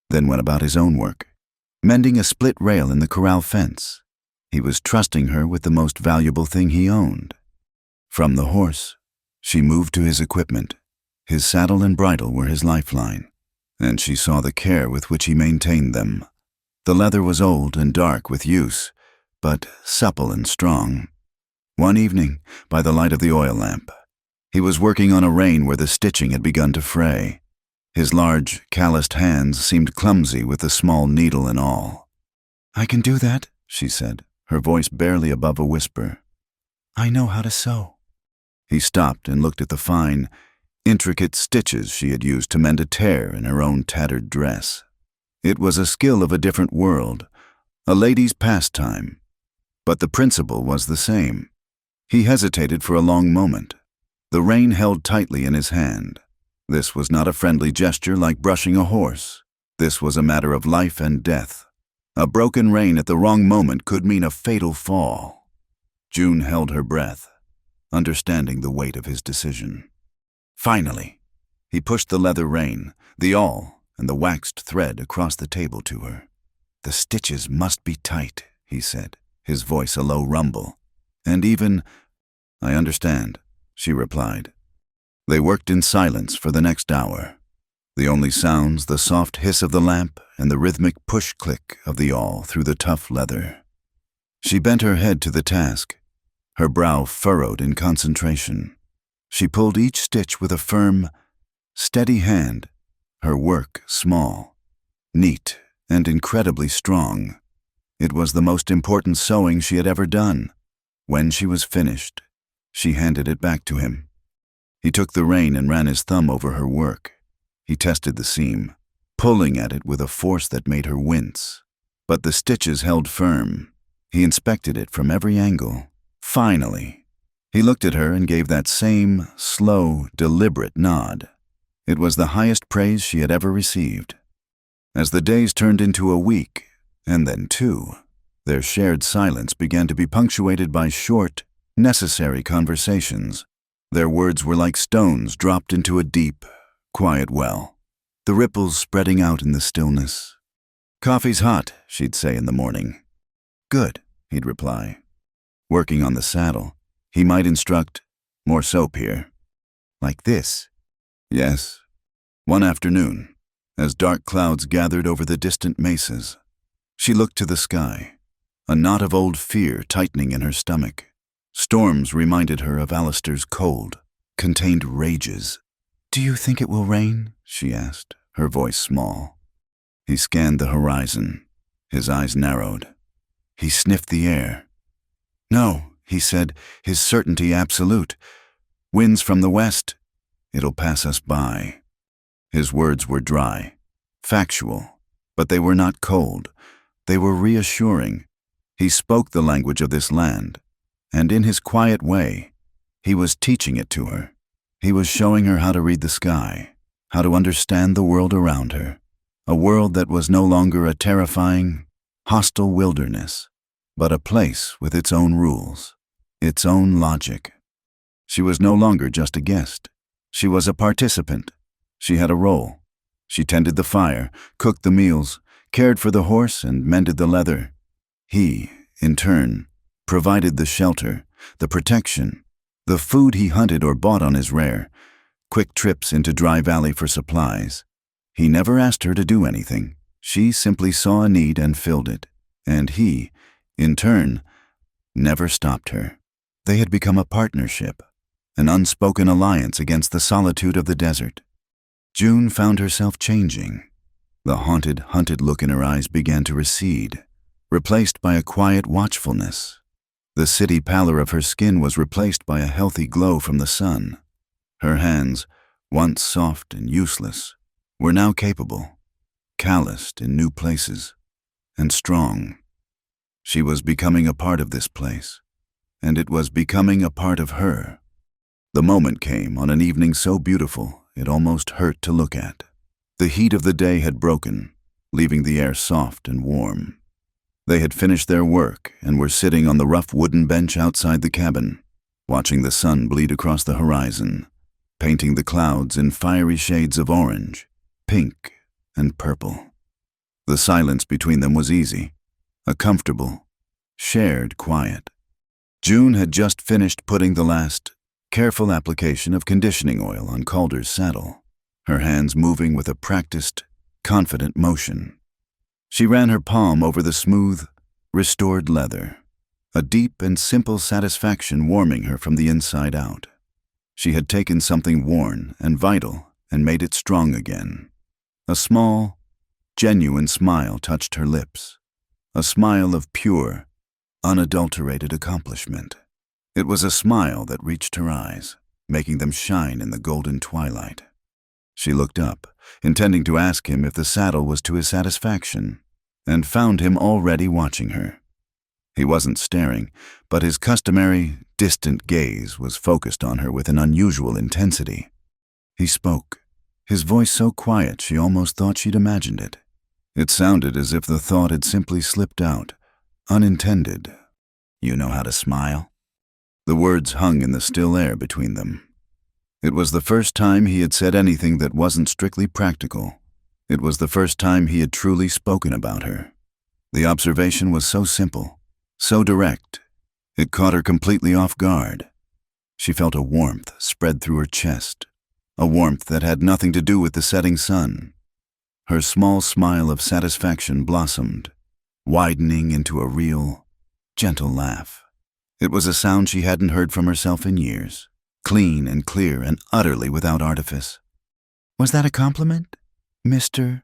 then went about his own work, mending a split rail in the corral fence. He was trusting her with the most valuable thing he owned. From the horse, she moved to his equipment. His saddle and bridle were his lifeline, and she saw the care with which he maintained them. The leather was old and dark with use, but supple and strong. One evening, by the light of the oil lamp, he was working on a rein where the stitching had begun to fray. His large, calloused hands seemed clumsy with the small needle and all. "I can do that," she said, her voice barely above a whisper. "I know how to sew." He stopped and looked at the fine, intricate stitches she had used to mend a tear in her own tattered dress. It was a skill of a different world, a lady's pastime, but the principle was the same. He hesitated for a long moment, the rein held tightly in his hand. This was not a friendly gesture like brushing a horse. This was a matter of life and death. A broken rein at the wrong moment could mean a fatal fall. June held her breath, understanding the weight of his decision. Finally, he pushed the leather rein, the awl, and the waxed thread across the table to her. "The stitches must be tight," he said, his voice a low rumble. "And even—" "I understand," she replied. They worked in silence for the next hour. The only sounds, the soft hiss of the lamp and the rhythmic push-click of the awl through the tough leather. She bent her head to the task, her brow furrowed in concentration. She pulled each stitch with a firm, steady hand, her work small, neat, and incredibly strong. It was the most important sewing she had ever done. When she was finished, she handed it back to him. He took the rein and ran his thumb over her work. He tested the seam, pulling at it with a force that made her wince. But the stitches held firm. He inspected it from every angle. Finally, he looked at her and gave that same, slow, deliberate nod. It was the highest praise she had ever received. As the days turned into a week, and then 2, their shared silence began to be punctuated by short, necessary conversations. Their words were like stones dropped into a deep, quiet well, the ripples spreading out in the stillness. "Coffee's hot," she'd say in the morning. "Good," he'd reply. Working on the saddle, he might instruct, "More soap here." "Like this?" "Yes." One afternoon, as dark clouds gathered over the distant mesas, she looked to the sky, a knot of old fear tightening in her stomach. Storms reminded her of Alistair's cold, contained rages. "Do you think it will rain?" she asked, her voice small. He scanned the horizon. His eyes narrowed. He sniffed the air. "No," he said, his certainty absolute. "Winds from the west. It'll pass us by." His words were dry, factual, but they were not cold. They were reassuring. He spoke the language of this land, and in his quiet way, he was teaching it to her. He was showing her how to read the sky, how to understand the world around her, a world that was no longer a terrifying, hostile wilderness, but a place with its own rules, its own logic. She was no longer just a guest. She was a participant. She had a role. She tended the fire, cooked the meals, cared for the horse, and mended the leather. He, in turn, provided the shelter, the protection, the food he hunted or bought on his rare, quick trips into Dry Valley for supplies. He never asked her to do anything. She simply saw a need and filled it. And he, in turn, never stopped her. They had become a partnership, an unspoken alliance against the solitude of the desert. June found herself changing. The haunted, hunted look in her eyes began to recede, replaced by a quiet watchfulness. The city pallor of her skin was replaced by a healthy glow from the sun. Her hands, once soft and useless, were now capable, calloused in new places, and strong. She was becoming a part of this place, and it was becoming a part of her. The moment came on an evening so beautiful it almost hurt to look at. The heat of the day had broken, leaving the air soft and warm. They had finished their work and were sitting on the rough wooden bench outside the cabin, watching the sun bleed across the horizon, painting the clouds in fiery shades of orange, pink, and purple. The silence between them was easy, a comfortable, shared quiet. June had just finished putting the last, careful application of conditioning oil on Calder's saddle, her hands moving with a practiced, confident motion. She ran her palm over the smooth, restored leather, a deep and simple satisfaction warming her from the inside out. She had taken something worn and vital and made it strong again. A small, genuine smile touched her lips, a smile of pure, unadulterated accomplishment. It was a smile that reached her eyes, making them shine in the golden twilight. She looked up, intending to ask him if the saddle was to his satisfaction, and found him already watching her. He wasn't staring, but his customary, distant gaze was focused on her with an unusual intensity. He spoke, his voice so quiet she almost thought she'd imagined it. It sounded as if the thought had simply slipped out, unintended. "You know how to smile?" The words hung in the still air between them. It was the first time he had said anything that wasn't strictly practical. It was the first time he had truly spoken about her. The observation was so simple, so direct, it caught her completely off guard. She felt a warmth spread through her chest, a warmth that had nothing to do with the setting sun. Her small smile of satisfaction blossomed, widening into a real, gentle laugh. It was a sound she hadn't heard from herself in years, clean and clear and utterly without artifice. "Was that a compliment, Mr.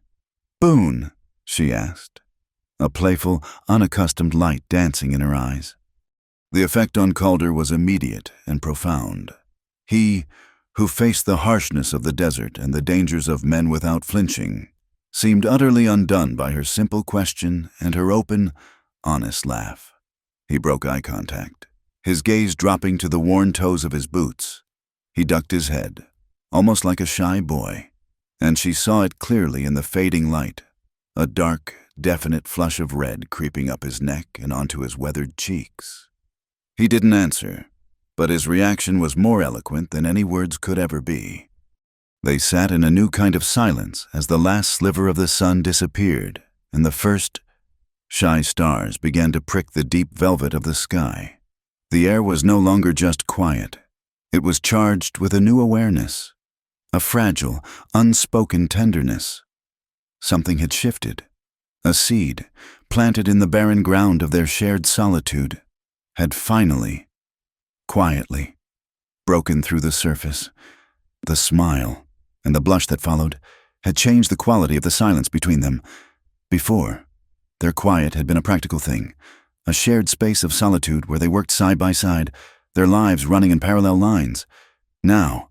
Boone?" she asked, a playful, unaccustomed light dancing in her eyes. The effect on Calder was immediate and profound. He, who faced the harshness of the desert and the dangers of men without flinching, seemed utterly undone by her simple question and her open, honest laugh. He broke eye contact, his gaze dropping to the worn toes of his boots. He ducked his head, almost like a shy boy, and she saw it clearly in the fading light, a dark, definite flush of red creeping up his neck and onto his weathered cheeks. He didn't answer, but his reaction was more eloquent than any words could ever be. They sat in a new kind of silence as the last sliver of the sun disappeared and the first shy stars began to prick the deep velvet of the sky. The air was no longer just quiet. It was charged with a new awareness, a fragile, unspoken tenderness. Something had shifted. A seed, planted in the barren ground of their shared solitude, had finally, quietly, broken through the surface. The smile and the blush that followed had changed the quality of the silence between them. Before, their quiet had been a practical thing, a shared space of solitude where they worked side by side, their lives running in parallel lines. Now,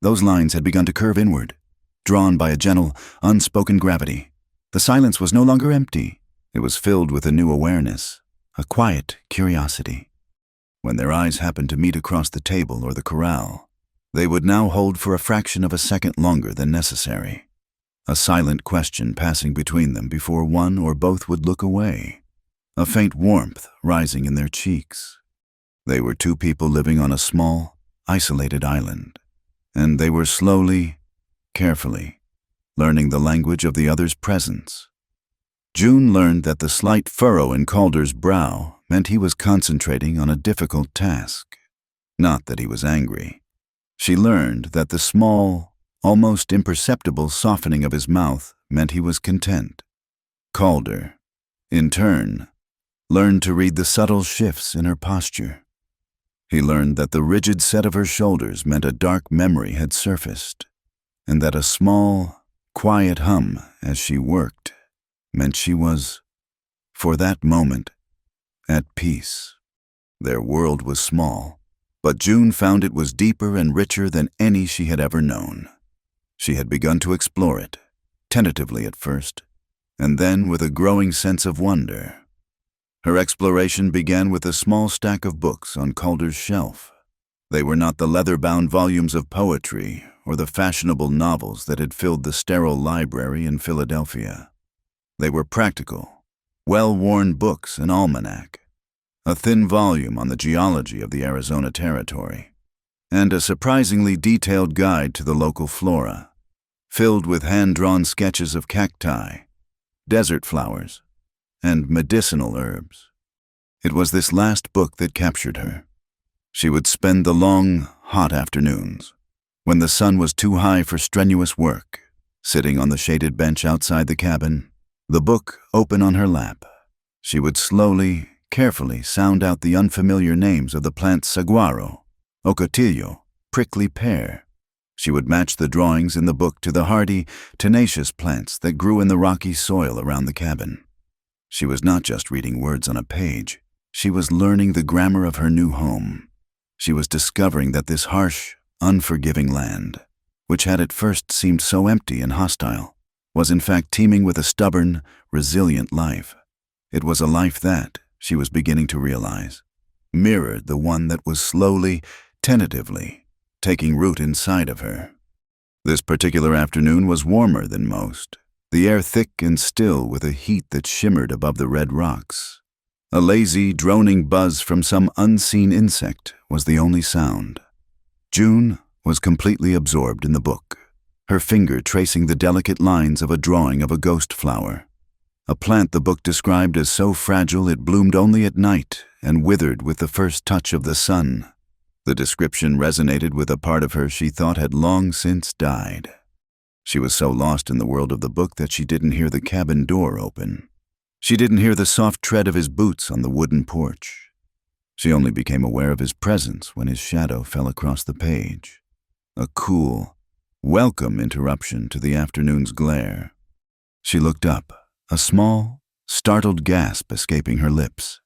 those lines had begun to curve inward, drawn by a gentle, unspoken gravity. The silence was no longer empty. It was filled with a new awareness, a quiet curiosity. When their eyes happened to meet across the table or the corral, they would now hold for a fraction of a second longer than necessary, a silent question passing between them before one or both would look away, a faint warmth rising in their cheeks. They were two people living on a small, isolated island, and they were slowly, carefully, learning the language of the other's presence. June learned that the slight furrow in Calder's brow meant he was concentrating on a difficult task, not that he was angry. She learned that the small, almost imperceptible softening of his mouth meant he was content. Calder, in turn, learned to read the subtle shifts in her posture. He learned that the rigid set of her shoulders meant a dark memory had surfaced, and that a small, quiet hum as she worked meant she was, for that moment, at peace. Their world was small, but June found it was deeper and richer than any she had ever known. She had begun to explore it, tentatively at first, and then with a growing sense of wonder. Her exploration began with a small stack of books on Calder's shelf. They were not the leather-bound volumes of poetry or the fashionable novels that had filled the sterile library in Philadelphia. They were practical, well-worn books, an almanac, a thin volume on the geology of the Arizona Territory, and a surprisingly detailed guide to the local flora, filled with hand-drawn sketches of cacti, desert flowers, and medicinal herbs. It was this last book that captured her. She would spend the long, hot afternoons, when the sun was too high for strenuous work, sitting on the shaded bench outside the cabin, the book open on her lap. She would slowly, carefully sound out the unfamiliar names of the plants saguaro, ocotillo, prickly pear. She would match the drawings in the book to the hardy, tenacious plants that grew in the rocky soil around the cabin. She was not just reading words on a page. She was learning the grammar of her new home. She was discovering that this harsh, unforgiving land, which had at first seemed so empty and hostile, was in fact teeming with a stubborn, resilient life. It was a life that, she was beginning to realize, mirrored the one that was slowly, tentatively, taking root inside of her. This particular afternoon was warmer than most, the air thick and still with a heat that shimmered above the red rocks. A lazy, droning buzz from some unseen insect was the only sound. June was completely absorbed in the book, her finger tracing the delicate lines of a drawing of a ghost flower, a plant the book described as so fragile it bloomed only at night and withered with the first touch of the sun. The description resonated with a part of her she thought had long since died. She was so lost in the world of the book that she didn't hear the cabin door open. She didn't hear the soft tread of his boots on the wooden porch. She only became aware of his presence when his shadow fell across the page, a cool, welcome interruption to the afternoon's glare. She looked up, a small, startled gasp escaping her lips.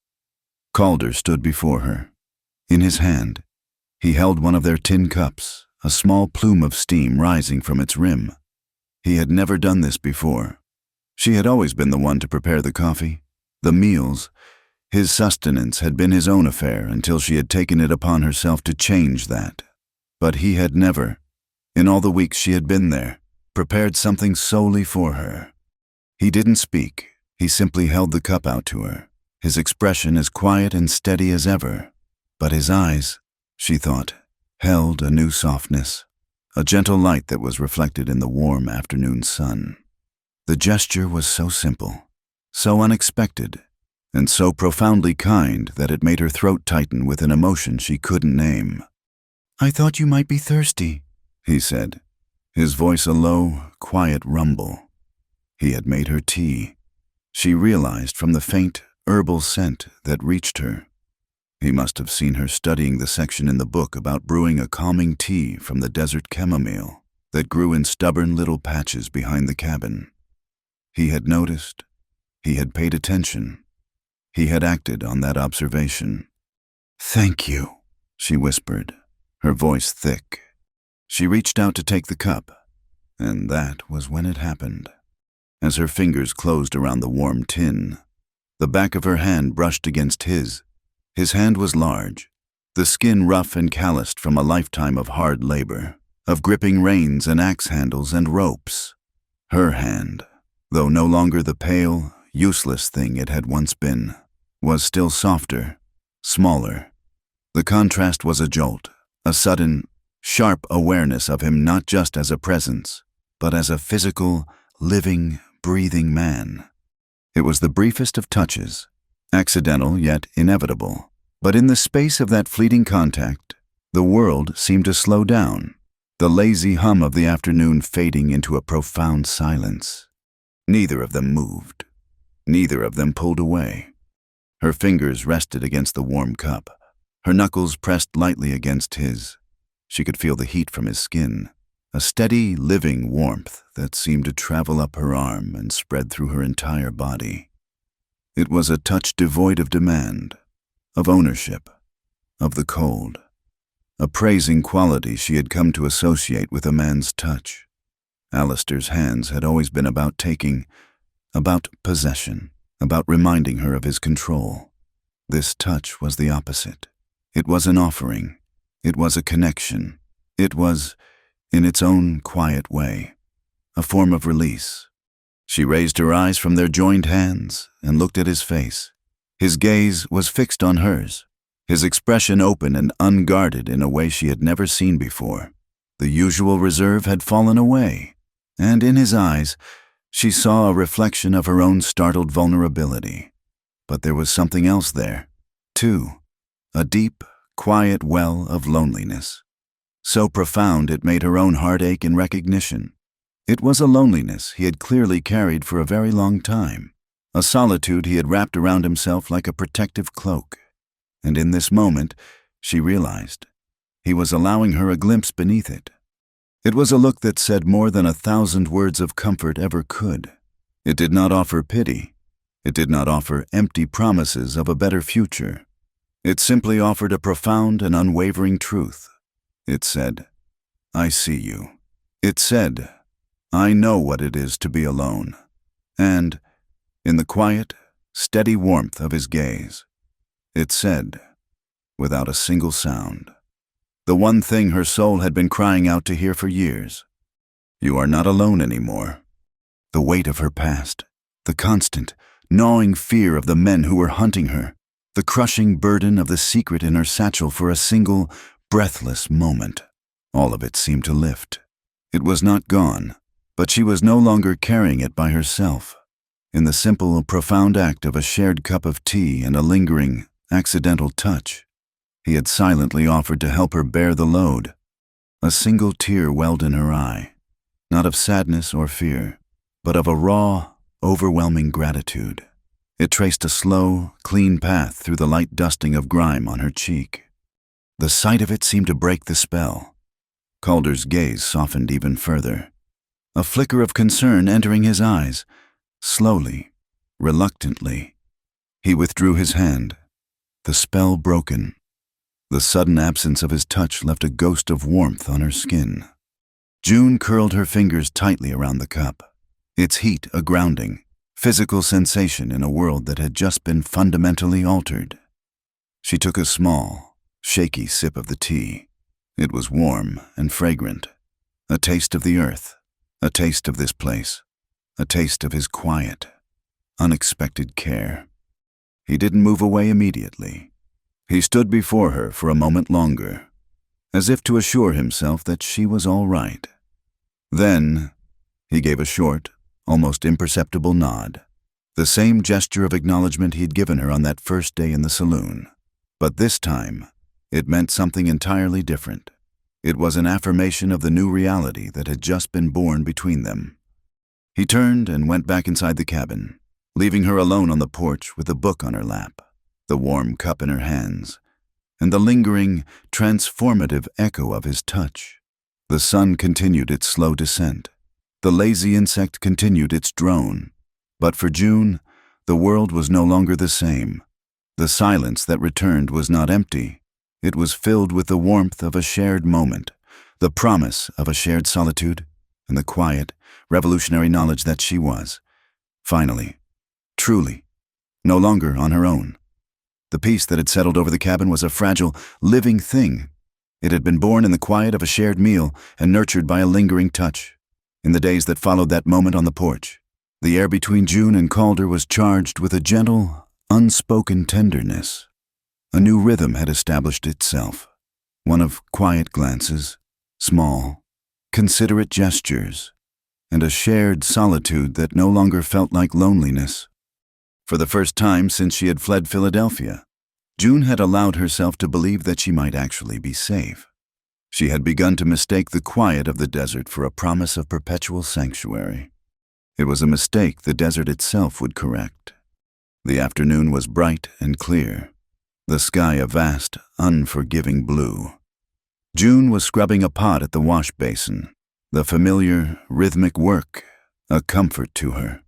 Calder stood before her, In his hand, he held one of their tin cups, a small plume of steam rising from its rim. He had never done this before. She had always been the one to prepare the coffee, the meals. His sustenance had been his own affair until she had taken it upon herself to change that. But he had never, in all the weeks she had been there, prepared something solely for her. He didn't speak. He simply held the cup out to her, his expression as quiet and steady as ever. But his eyes, she thought, held a new softness, a gentle light that was reflected in the warm afternoon sun. The gesture was so simple, so unexpected, and so profoundly kind that it made her throat tighten with an emotion she couldn't name. "I thought you might be thirsty," he said, his voice a low, quiet rumble. He had made her tea. She realized from the faint, herbal scent that reached her. He must have seen her studying the section in the book about brewing a calming tea from the desert chamomile that grew in stubborn little patches behind the cabin. He had noticed. He had paid attention. He had acted on that observation. "Thank you," she whispered, her voice thick. She reached out to take the cup, and that was when it happened. As her fingers closed around the warm tin, the back of her hand brushed against his. His hand was large, the skin rough and calloused from a lifetime of hard labor, of gripping reins and axe handles and ropes. Her hand, though no longer the pale, useless thing it had once been, was still softer, smaller. The contrast was a jolt, a sudden, sharp awareness of him not just as a presence, but as a physical, living, breathing man. It was the briefest of touches, accidental yet inevitable, but in the space of that fleeting contact, the world seemed to slow down, the lazy hum of the afternoon fading into a profound silence. Neither of them moved. Neither of them pulled away. Her fingers rested against the warm cup, her knuckles pressed lightly against his. She could feel the heat from his skin, a steady, living warmth that seemed to travel up her arm and spread through her entire body. It was a touch devoid of demand, of ownership, of the cold, a praising quality she had come to associate with a man's touch. Alistair's hands had always been about taking, about possession, about reminding her of his control. This touch was the opposite. It was an offering. It was a connection. It was, in its own quiet way, a form of release. She raised her eyes from their joined hands and looked at his face. His gaze was fixed on hers, his expression open and unguarded in a way she had never seen before. The usual reserve had fallen away, and in his eyes she saw a reflection of her own startled vulnerability. But there was something else there, too, a deep, quiet well of loneliness, so profound it made her own heart ache in recognition. It was a loneliness he had clearly carried for a very long time, a solitude he had wrapped around himself like a protective cloak. And in this moment, she realized, he was allowing her a glimpse beneath it. It was a look that said more than 1,000 words of comfort ever could. It did not offer pity. It did not offer empty promises of a better future. It simply offered a profound and unwavering truth. It said, "I see you." It said, "I know what it is to be alone." And, in the quiet, steady warmth of his gaze, it said, without a single sound, the one thing her soul had been crying out to hear for years, "You are not alone anymore." The weight of her past, the constant, gnawing fear of the men who were hunting her, the crushing burden of the secret in her satchel for a single, breathless moment, all of it seemed to lift. It was not gone, but she was no longer carrying it by herself. In the simple, profound act of a shared cup of tea and a lingering, accidental touch, he had silently offered to help her bear the load. A single tear welled in her eye, not of sadness or fear, but of a raw, overwhelming gratitude. It traced a slow, clean path through the light dusting of grime on her cheek. The sight of it seemed to break the spell. Calder's gaze softened even further, a flicker of concern entering his eyes. Slowly, reluctantly, he withdrew his hand, the spell broken. The sudden absence of his touch left a ghost of warmth on her skin. June curled her fingers tightly around the cup, its heat a grounding, physical sensation in a world that had just been fundamentally altered. She took a small, shaky sip of the tea. It was warm and fragrant, a taste of the earth, a taste of this place, a taste of his quiet, unexpected care. He didn't move away immediately. He stood before her for a moment longer, as if to assure himself that she was all right. Then, he gave a short, almost imperceptible nod, the same gesture of acknowledgement he'd given her on that first day in the saloon. But this time, it meant something entirely different. It was an affirmation of the new reality that had just been born between them. He turned and went back inside the cabin, leaving her alone on the porch with a book on her lap, the warm cup in her hands, and the lingering, transformative echo of his touch. The sun continued its slow descent. The lazy insect continued its drone. But for June, the world was no longer the same. The silence that returned was not empty. It was filled with the warmth of a shared moment, the promise of a shared solitude, and the quiet, revolutionary knowledge that she was, finally, truly, no longer on her own. The peace that had settled over the cabin was a fragile, living thing. It had been born in the quiet of a shared meal and nurtured by a lingering touch. In the days that followed that moment on the porch, the air between June and Calder was charged with a gentle, unspoken tenderness. A new rhythm had established itself, one of quiet glances, small, considerate gestures, and a shared solitude that no longer felt like loneliness. For the first time since she had fled Philadelphia, June had allowed herself to believe that she might actually be safe. She had begun to mistake the quiet of the desert for a promise of perpetual sanctuary. It was a mistake the desert itself would correct. The afternoon was bright and clear, the sky a vast, unforgiving blue. June was scrubbing a pot at the wash basin, the familiar, rhythmic work, a comfort to her.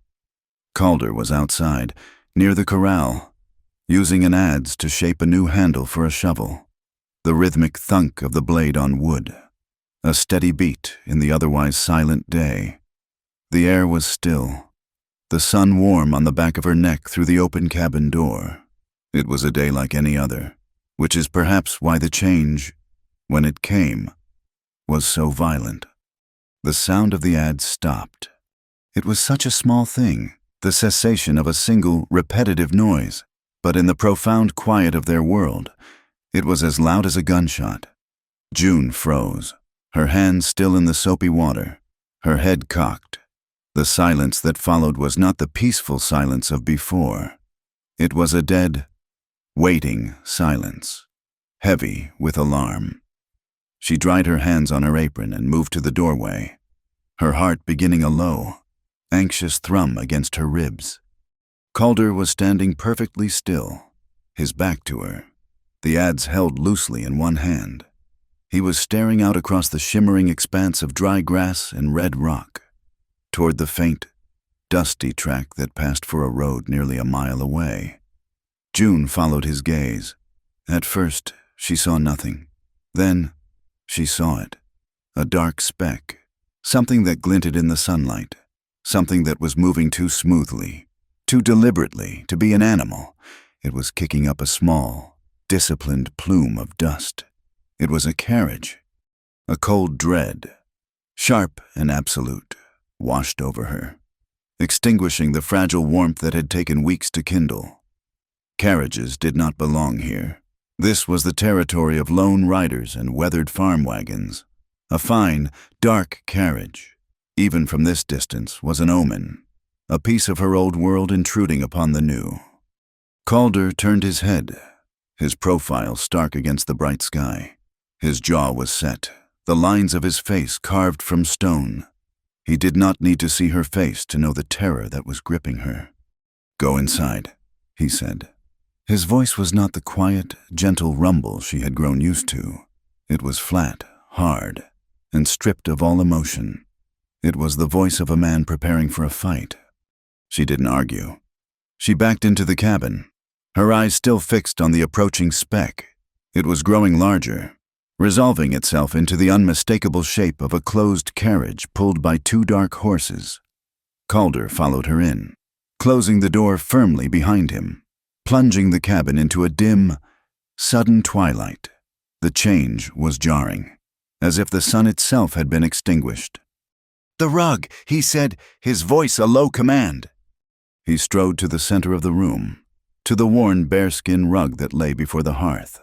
Calder was outside, near the corral, using an adze to shape a new handle for a shovel, the rhythmic thunk of the blade on wood, a steady beat in the otherwise silent day. The air was still, the sun warm on the back of her neck through the open cabin door. It was a day like any other, which is perhaps why the change, when it came, was so violent. The sound of the adze stopped. It was such a small thing, the cessation of a single, repetitive noise, but in the profound quiet of their world, it was as loud as a gunshot. June froze, her hands still in the soapy water, her head cocked. The silence that followed was not the peaceful silence of before. It was a dead, waiting silence, heavy with alarm. She dried her hands on her apron and moved to the doorway, her heart beginning a low, anxious thrum against her ribs. Calder was standing perfectly still, his back to her, the adze held loosely in one hand. He was staring out across the shimmering expanse of dry grass and red rock, toward the faint, dusty track that passed for a road nearly a mile away. June followed his gaze. At first, she saw nothing. Then, she saw it, a dark speck, something that glinted in the sunlight, something that was moving too smoothly, too deliberately to be an animal. It was kicking up a small, disciplined plume of dust. It was a carriage. A cold dread, sharp and absolute, washed over her, extinguishing the fragile warmth that had taken weeks to kindle. Carriages did not belong here. This was the territory of lone riders and weathered farm wagons. A fine, dark carriage, even from this distance, was an omen, a piece of her old world intruding upon the new. Calder turned his head, his profile stark against the bright sky. His jaw was set, the lines of his face carved from stone. He did not need to see her face to know the terror that was gripping her. "Go inside," he said. His voice was not the quiet, gentle rumble she had grown used to. It was flat, hard, and stripped of all emotion. It was the voice of a man preparing for a fight. She didn't argue. She backed into the cabin, her eyes still fixed on the approaching speck. It was growing larger, resolving itself into the unmistakable shape of a closed carriage pulled by two dark horses. Calder followed her in, closing the door firmly behind him, plunging the cabin into a dim, sudden twilight. The change was jarring, as if the sun itself had been extinguished. "The rug," he said, his voice a low command. He strode to the center of the room, to the worn bearskin rug that lay before the hearth.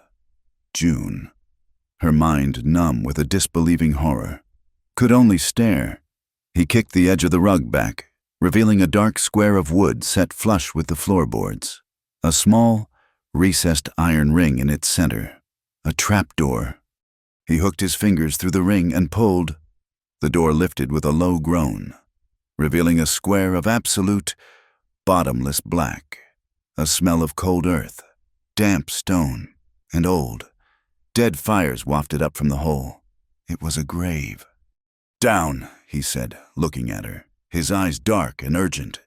June, her mind numb with a disbelieving horror, could only stare. He kicked the edge of the rug back, revealing a dark square of wood set flush with the floorboards, a small, recessed iron ring in its center, a trapdoor. He hooked his fingers through the ring and pulled. The door lifted with a low groan, revealing a square of absolute, bottomless black, a smell of cold earth, damp stone, and old, dead fires wafted up from the hole. It was a grave. "Down," he said, looking at her, his eyes dark and urgent.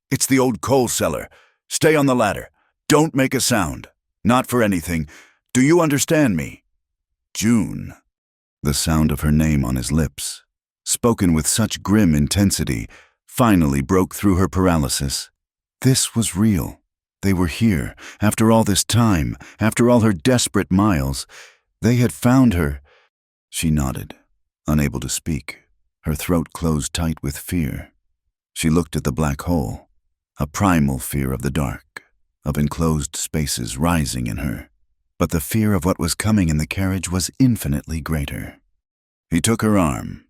"It's the old coal cellar. Stay on the ladder. Don't make a sound. Not for anything. Do you understand me?" June. The sound of her name on his lips, spoken with such grim intensity, finally broke through her paralysis. This was real. They were here, after all this time, after all her desperate miles. They had found her. She nodded, unable to speak, her throat closed tight with fear. She looked at the black hole, a primal fear of the dark, of enclosed spaces rising in her. But the fear of what was coming in the carriage was infinitely greater. He took her arm,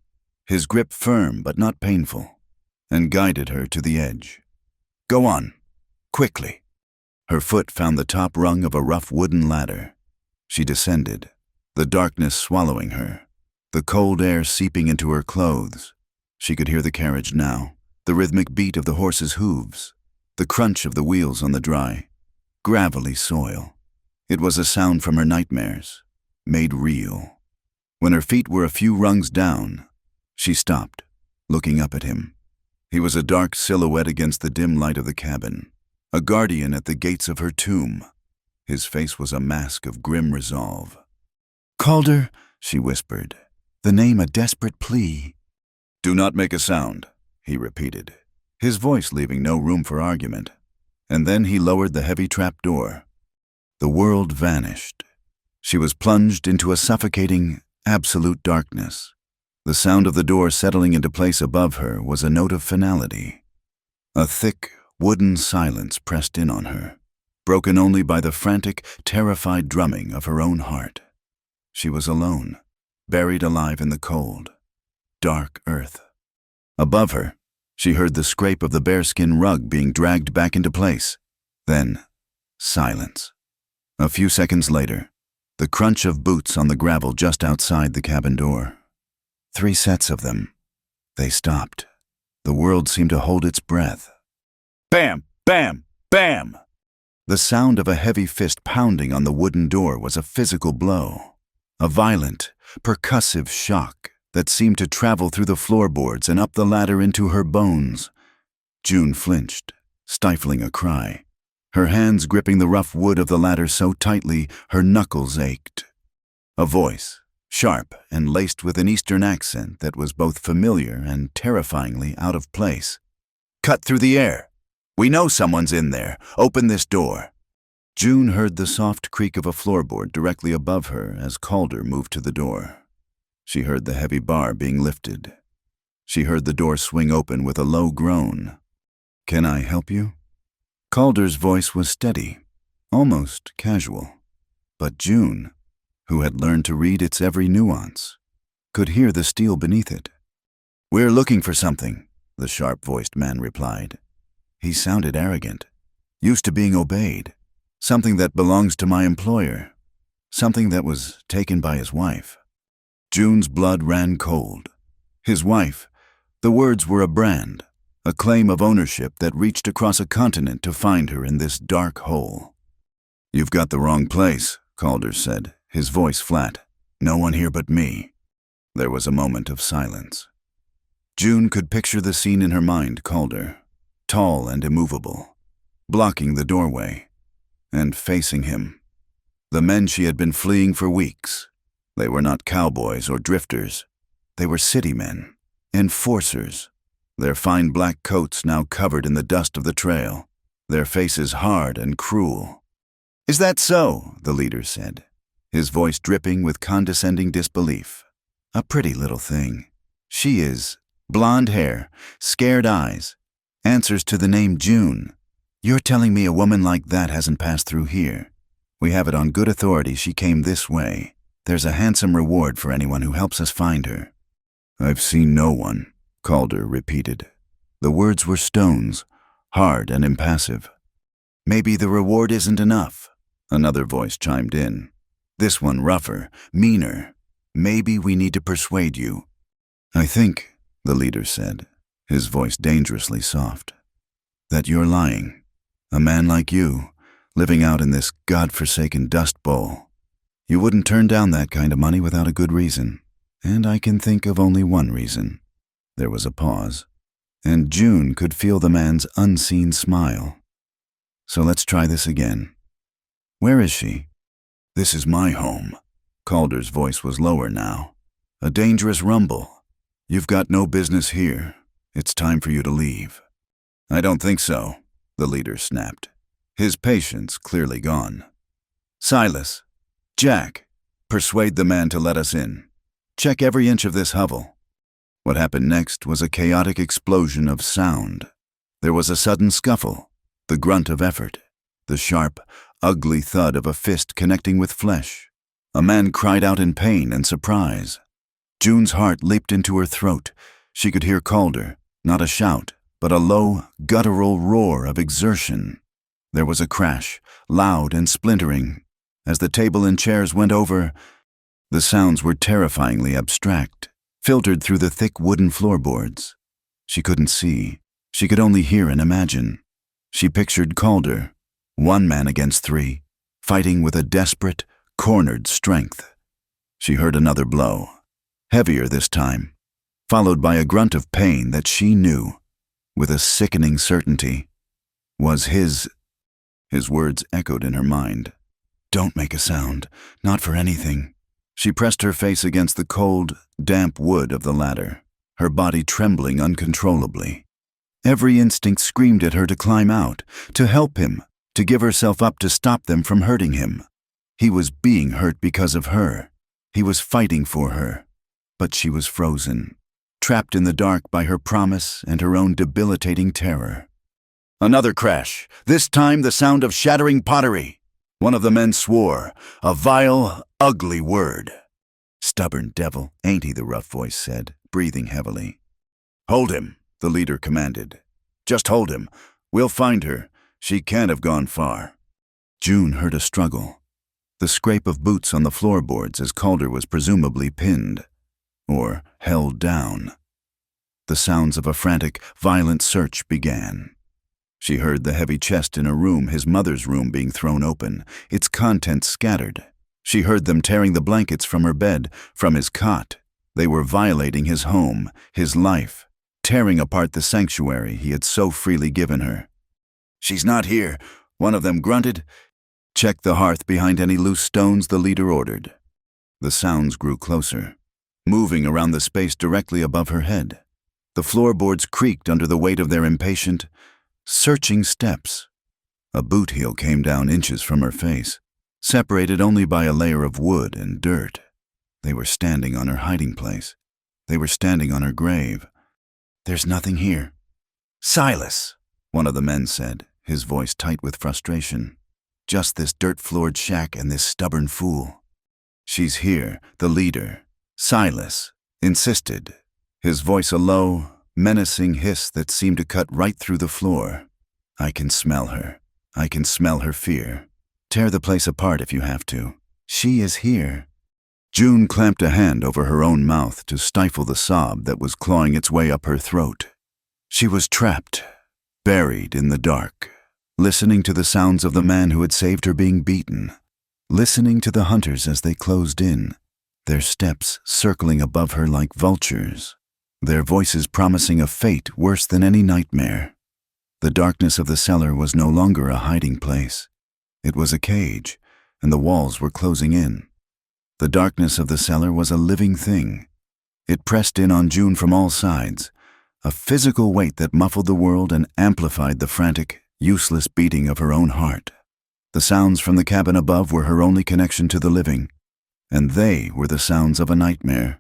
his grip firm but not painful, and guided her to the edge. "Go on, quickly." Her foot found the top rung of a rough wooden ladder. She descended, the darkness swallowing her, the cold air seeping into her clothes. She could hear the carriage now, the rhythmic beat of the horses' hooves, the crunch of the wheels on the dry, gravelly soil. It was a sound from her nightmares, made real. When her feet were a few rungs down, she stopped, looking up at him. He was a dark silhouette against the dim light of the cabin, a guardian at the gates of her tomb. His face was a mask of grim resolve. "Calder," she whispered, the name a desperate plea. "Do not make a sound," he repeated, his voice leaving no room for argument. And then he lowered the heavy trapdoor. The world vanished. She was plunged into a suffocating, absolute darkness. The sound of the door settling into place above her was a note of finality. A thick, wooden silence pressed in on her, broken only by the frantic, terrified drumming of her own heart. She was alone, buried alive in the cold, dark earth. Above her, she heard the scrape of the bearskin rug being dragged back into place. Then, silence. A few seconds later, the crunch of boots on the gravel just outside the cabin door. 3 sets of them. They stopped. The world seemed to hold its breath. Bam! Bam! Bam! The sound of a heavy fist pounding on the wooden door was a physical blow, a violent, percussive shock that seemed to travel through the floorboards and up the ladder into her bones. June flinched, stifling a cry, her hands gripping the rough wood of the ladder so tightly her knuckles ached. A voice, sharp and laced with an Eastern accent that was both familiar and terrifyingly out of place. "Cut through the air. We know someone's in there. Open this door." June heard the soft creak of a floorboard directly above her as Calder moved to the door. She heard the heavy bar being lifted. She heard the door swing open with a low groan. "Can I help you?" Calder's voice was steady, almost casual. But June, who had learned to read its every nuance, could hear the steel beneath it. "We're looking for something," the sharp-voiced man replied. He sounded arrogant, used to being obeyed. "Something that belongs to my employer. Something that was taken by his wife." June's blood ran cold. His wife. The words were a brand, a claim of ownership that reached across a continent to find her in this dark hole. "You've got the wrong place," Calder said, his voice flat. "No one here but me." There was a moment of silence. June could picture the scene in her mind. Calder, tall and immovable, blocking the doorway, and facing him. The men she had been fleeing for weeks. They were not cowboys or drifters. They were city men, enforcers, their fine black coats now covered in the dust of the trail, their faces hard and cruel. "Is that so?" the leader said, his voice dripping with condescending disbelief. "A pretty little thing. She is. Blonde hair, scared eyes, answers to the name June. You're telling me a woman like that hasn't passed through here? We have it on good authority she came this way. There's a handsome reward for anyone who helps us find her." "I've seen no one," Calder repeated. The words were stones, hard and impassive. "Maybe the reward isn't enough," another voice chimed in. This one rougher, meaner. "Maybe we need to persuade you." "I think," the leader said, his voice dangerously soft, "that you're lying. A man like you, living out in this God-forsaken dust bowl. You wouldn't turn down that kind of money without a good reason, and I can think of only one reason." There was a pause, and June could feel the man's unseen smile. "So let's try this again. Where is she?" "This is my home." Calder's voice was lower now. A dangerous rumble. "You've got no business here. It's time for you to leave." "I don't think so," the leader snapped, his patience clearly gone. "Silas, Jack, persuade the man to let us in. Check every inch of this hovel." What happened next was a chaotic explosion of sound. There was a sudden scuffle, the grunt of effort, the sharp, ugly thud of a fist connecting with flesh. A man cried out in pain and surprise. June's heart leaped into her throat. She could hear Calder, not a shout, but a low, guttural roar of exertion. There was a crash, loud and splintering. As the table and chairs went over, the sounds were terrifyingly abstract, filtered through the thick wooden floorboards. She couldn't see. She could only hear and imagine. She pictured Calder, one man against three, fighting with a desperate, cornered strength. She heard another blow, heavier this time, followed by a grunt of pain that she knew, with a sickening certainty, was his. His words echoed in her mind. "Don't make a sound, not for anything." She pressed her face against the cold, damp wood of the ladder, her body trembling uncontrollably. Every instinct screamed at her to climb out, to help him, to give herself up to stop them from hurting him. He was being hurt because of her. He was fighting for her. But she was frozen, trapped in the dark by her promise and her own debilitating terror. Another crash, this time the sound of shattering pottery. One of the men swore, a vile, ugly word. "Stubborn devil, ain't he?" the rough voice said, breathing heavily. "Hold him," the leader commanded. "Just hold him. We'll find her. She can't have gone far." June heard a struggle, the scrape of boots on the floorboards as Calder was presumably pinned, or held down. The sounds of a frantic, violent search began. She heard the heavy chest in a room, his mother's room, being thrown open, its contents scattered. She heard them tearing the blankets from her bed, from his cot. They were violating his home, his life, tearing apart the sanctuary he had so freely given her. "She's not here," one of them grunted. "Check the hearth behind any loose stones," the leader ordered. The sounds grew closer, moving around the space directly above her head. The floorboards creaked under the weight of their impatient, searching steps. A boot heel came down inches from her face, separated only by a layer of wood and dirt. They were standing on her hiding place. They were standing on her grave. "There's nothing here." "Silas," one of the men said, his voice tight with frustration. "Just this dirt-floored shack and this stubborn fool." "She's here," the leader, Silas, insisted, his voice a low, menacing hiss that seemed to cut right through the floor. "I can smell her. I can smell her fear. Tear the place apart if you have to. She is here." June clamped a hand over her own mouth to stifle the sob that was clawing its way up her throat. She was trapped, buried in the dark, listening to the sounds of the man who had saved her being beaten, listening to the hunters as they closed in, their steps circling above her like vultures, their voices promising a fate worse than any nightmare. The darkness of the cellar was no longer a hiding place. It was a cage, and the walls were closing in. The darkness of the cellar was a living thing. It pressed in on June from all sides, a physical weight that muffled the world and amplified the frantic, useless beating of her own heart. The sounds from the cabin above were her only connection to the living, and they were the sounds of a nightmare.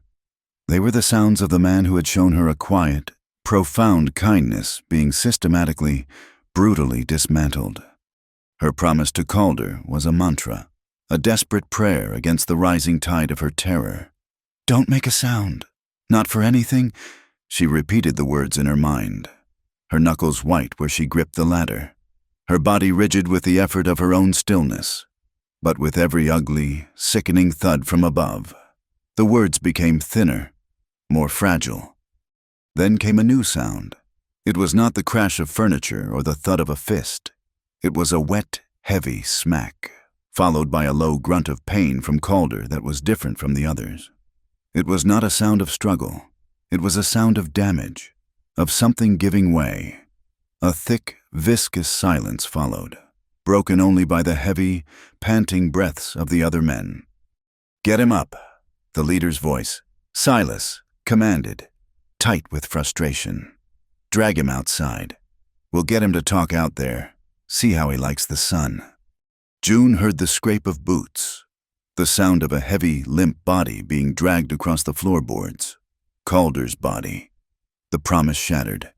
They were the sounds of the man who had shown her a quiet, profound kindness being systematically, brutally dismantled. Her promise to Calder was a mantra, a desperate prayer against the rising tide of her terror. "Don't make a sound. Not for anything." She repeated the words in her mind, her knuckles white where she gripped the ladder, her body rigid with the effort of her own stillness. But with every ugly, sickening thud from above, the words became thinner, more fragile. Then came a new sound. It was not the crash of furniture or the thud of a fist. It was a wet, heavy smack, followed by a low grunt of pain from Calder that was different from the others. It was not a sound of struggle. It was a sound of damage, of something giving way. A thick, viscous silence followed, broken only by the heavy, panting breaths of the other men. "Get him up," the leader's voice, Silas, commanded, tight with frustration. "Drag him outside. We'll get him to talk out there, see how he likes the sun." June heard the scrape of boots, the sound of a heavy, limp body being dragged across the floorboards. Calder's body. The promise shattered.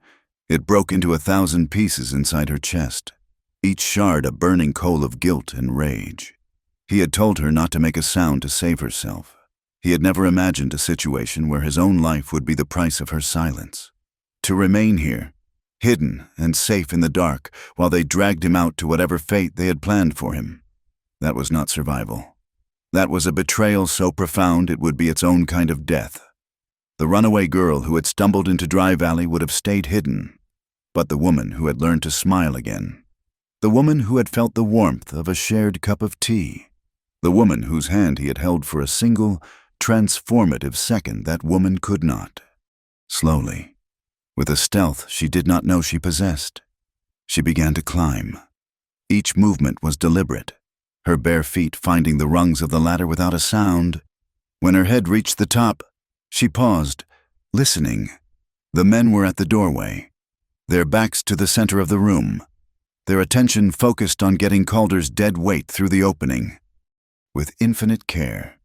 It broke into 1,000 pieces inside her chest, each shard a burning coal of guilt and rage. He had told her not to make a sound to save herself. He had never imagined a situation where his own life would be the price of her silence. To remain here, hidden and safe in the dark, while they dragged him out to whatever fate they had planned for him. That was not survival. That was a betrayal so profound it would be its own kind of death. The runaway girl who had stumbled into Dry Valley would have stayed hidden, but the woman who had learned to smile again, the woman who had felt the warmth of a shared cup of tea, the woman whose hand he had held for a single, transformative second, that woman could not. Slowly, with a stealth she did not know she possessed, she began to climb. Each movement was deliberate, her bare feet finding the rungs of the ladder without a sound. When her head reached the top, she paused, listening. The men were at the doorway, their backs to the center of the room, their attention focused on getting Calder's dead weight through the opening. With infinite care,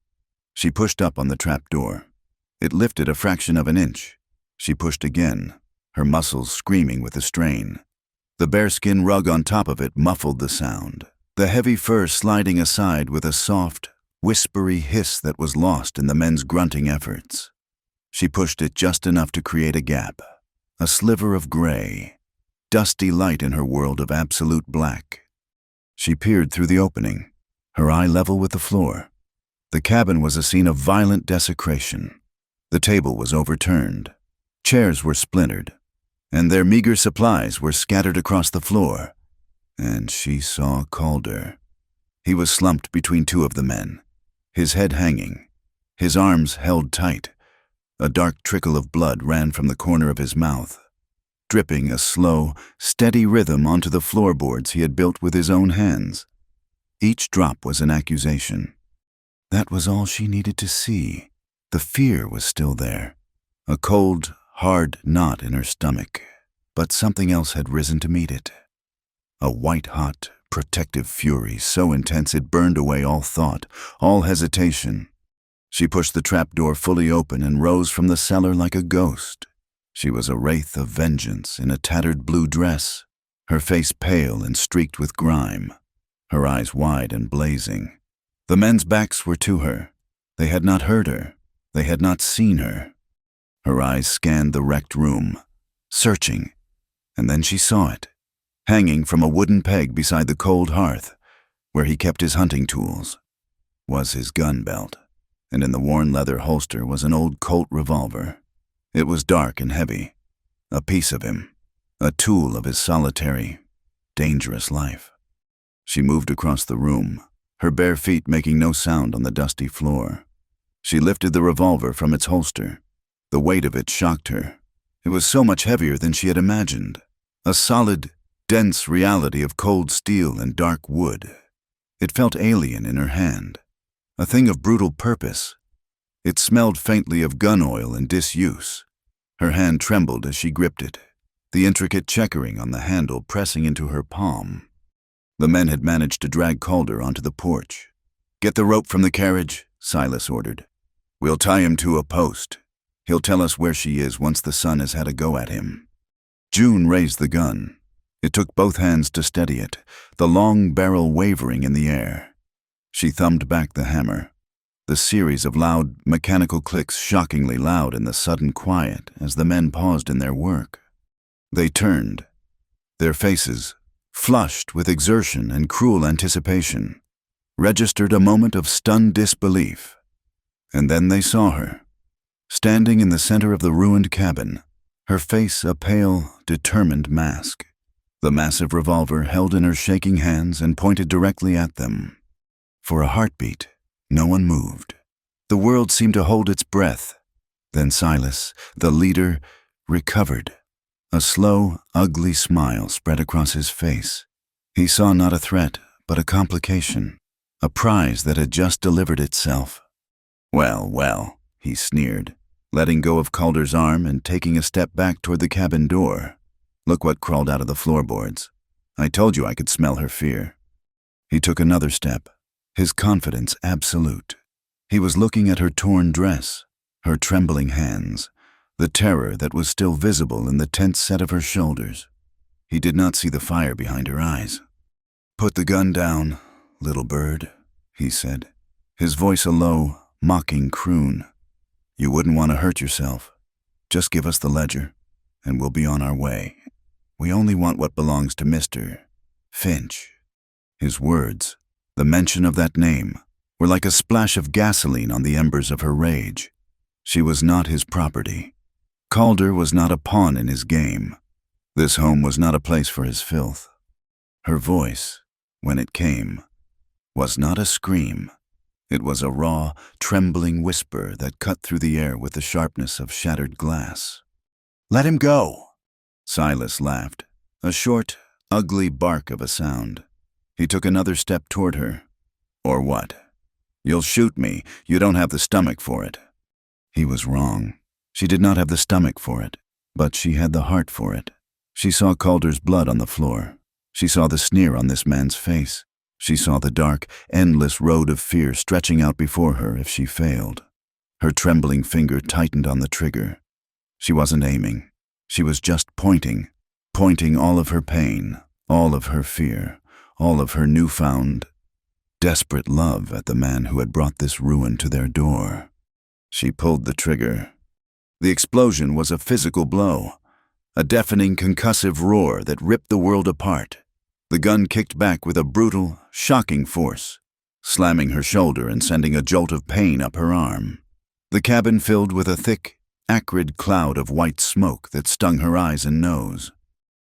she pushed up on the trap door. It lifted a fraction of an inch. She pushed again, her muscles screaming with the strain. The bearskin rug on top of it muffled the sound, the heavy fur sliding aside with a soft, whispery hiss that was lost in the men's grunting efforts. She pushed it just enough to create a gap, a sliver of gray, dusty light in her world of absolute black. She peered through the opening, her eye level with the floor. The cabin was a scene of violent desecration. The table was overturned, chairs were splintered, and their meager supplies were scattered across the floor. And she saw Calder. He was slumped between two of the men, his head hanging, his arms held tight. A dark trickle of blood ran from the corner of his mouth, dripping a slow, steady rhythm onto the floorboards he had built with his own hands. Each drop was an accusation. That was all she needed to see. The fear was still there, a cold, hard knot in her stomach, but something else had risen to meet it. A white-hot, protective fury so intense it burned away all thought, all hesitation. She pushed the trapdoor fully open and rose from the cellar like a ghost. She was a wraith of vengeance in a tattered blue dress, her face pale and streaked with grime, her eyes wide and blazing. The men's backs were to her. They had not heard her. They had not seen her. Her eyes scanned the wrecked room, searching, and then she saw it, hanging from a wooden peg beside the cold hearth, where he kept his hunting tools, was his gun belt, and in the worn leather holster was an old Colt revolver. It was dark and heavy, a piece of him, a tool of his solitary, dangerous life. She moved across the room, her bare feet making no sound on the dusty floor. She lifted the revolver from its holster. The weight of it shocked her. It was so much heavier than she had imagined, a solid, dense reality of cold steel and dark wood. It felt alien in her hand, a thing of brutal purpose. It smelled faintly of gun oil and disuse. Her hand trembled as she gripped it, the intricate checkering on the handle pressing into her palm. The men had managed to drag Calder onto the porch. "Get the rope from the carriage," Silas ordered. "We'll tie him to a post. He'll tell us where she is once the sun has had a go at him." June raised the gun. It took both hands to steady it, the long barrel wavering in the air. She thumbed back the hammer, the series of loud, mechanical clicks shockingly loud in the sudden quiet as the men paused in their work. They turned, their faces, flushed with exertion and cruel anticipation, registered a moment of stunned disbelief. And then they saw her, standing in the center of the ruined cabin, her face a pale, determined mask, the massive revolver held in her shaking hands and pointed directly at them. For a heartbeat, no one moved. The world seemed to hold its breath. Then Silas, the leader, recovered. A slow, ugly smile spread across his face. He saw not a threat, but a complication, a prize that had just delivered itself. "Well, well," he sneered, letting go of Calder's arm and taking a step back toward the cabin door. "Look what crawled out of the floorboards. I told you I could smell her fear." He took another step, his confidence absolute. He was looking at her torn dress, her trembling hands, the terror that was still visible in the tense set of her shoulders. He did not see the fire behind her eyes. "Put the gun down, little bird," he said, his voice a low, mocking croon. "You wouldn't want to hurt yourself. Just give us the ledger, and we'll be on our way. We only want what belongs to Mr. Finch." His words, the mention of that name, were like a splash of gasoline on the embers of her rage. She was not his property. Calder was not a pawn in his game. This home was not a place for his filth. Her voice, when it came, was not a scream. It was a raw, trembling whisper that cut through the air with the sharpness of shattered glass. "Let him go!" Silas laughed, a short, ugly bark of a sound. He took another step toward her. "Or what? You'll shoot me. You don't have the stomach for it." He was wrong. She did not have the stomach for it, but she had the heart for it. She saw Calder's blood on the floor. She saw the sneer on this man's face. She saw the dark, endless road of fear stretching out before her if she failed. Her trembling finger tightened on the trigger. She wasn't aiming. She was just pointing all of her pain, all of her fear, all of her newfound, desperate love at the man who had brought this ruin to their door. She pulled the trigger. The explosion was a physical blow, a deafening concussive roar that ripped the world apart. The gun kicked back with a brutal, shocking force, slamming her shoulder and sending a jolt of pain up her arm. The cabin filled with a thick, acrid cloud of white smoke that stung her eyes and nose.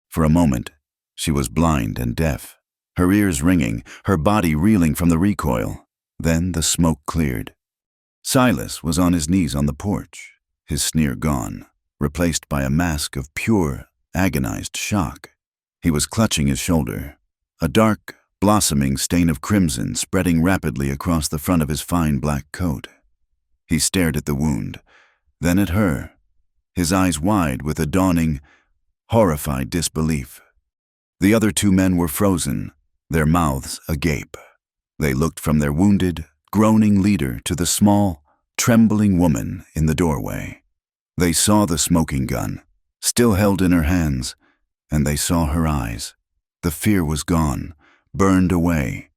For a moment, she was blind and deaf, her ears ringing, her body reeling from the recoil. Then the smoke cleared. Silas was on his knees on the porch, his sneer gone, replaced by a mask of pure, agonized shock. He was clutching his shoulder, a dark, blossoming stain of crimson spreading rapidly across the front of his fine black coat. He stared at the wound, then at her, his eyes wide with a dawning, horrified disbelief. The other two men were frozen, their mouths agape. They looked from their wounded, groaning leader to the small, trembling woman in the doorway. They saw the smoking gun, still held in her hands, and they saw her eyes. The fear was gone, burned away.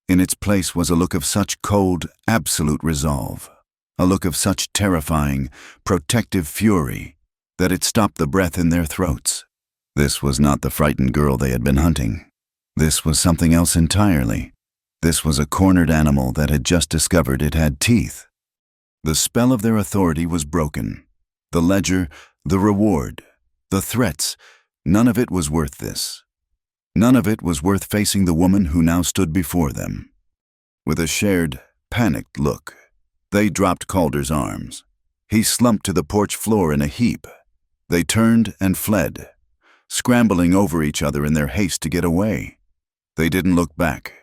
In its place was a look of such cold, absolute resolve, a look of such terrifying, protective fury, that it stopped the breath in their throats. This was not the frightened girl they had been hunting. This was something else entirely. This was a cornered animal that had just discovered it had teeth. The spell of their authority was broken. The ledger, the reward, the threats, none of it was worth this. None of it was worth facing the woman who now stood before them. With a shared, panicked look, they dropped Calder's arms. He slumped to the porch floor in a heap. They turned and fled, scrambling over each other in their haste to get away. They didn't look back.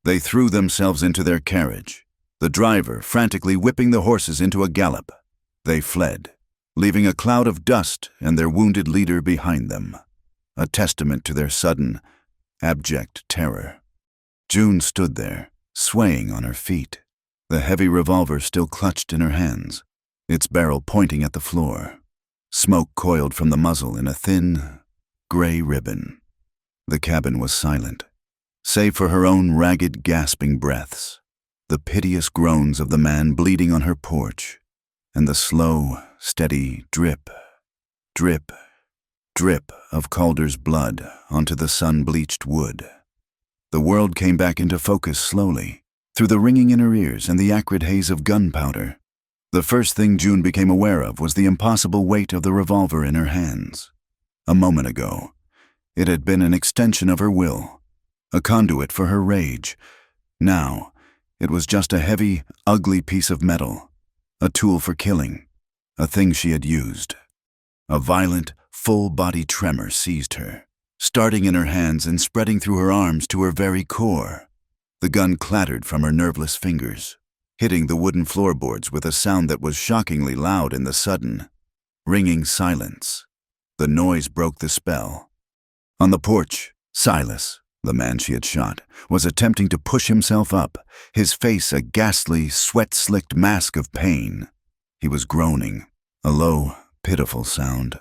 They threw themselves into their carriage, the driver frantically whipping the horses into a gallop. They fled, leaving a cloud of dust and their wounded leader behind them, a testament to their sudden, abject terror. June stood there, swaying on her feet, the heavy revolver still clutched in her hands, its barrel pointing at the floor. Smoke coiled from the muzzle in a thin, gray ribbon. The cabin was silent, save for her own ragged, gasping breaths, the piteous groans of the man bleeding on her porch, and the slow, steady drip, drip, drip of Calder's blood onto the sun-bleached wood. The world came back into focus slowly, through the ringing in her ears and the acrid haze of gunpowder. The first thing June became aware of was the impossible weight of the revolver in her hands. A moment ago, it had been an extension of her will, a conduit for her rage. Now, it was just a heavy, ugly piece of metal, a tool for killing, a thing she had used. A violent, full-body tremor seized her, starting in her hands and spreading through her arms to her very core. The gun clattered from her nerveless fingers, hitting the wooden floorboards with a sound that was shockingly loud in the sudden, ringing silence. The noise broke the spell. On the porch, Silas, the man she had shot, was attempting to push himself up, his face a ghastly, sweat-slicked mask of pain. He was groaning, a low, pitiful sound.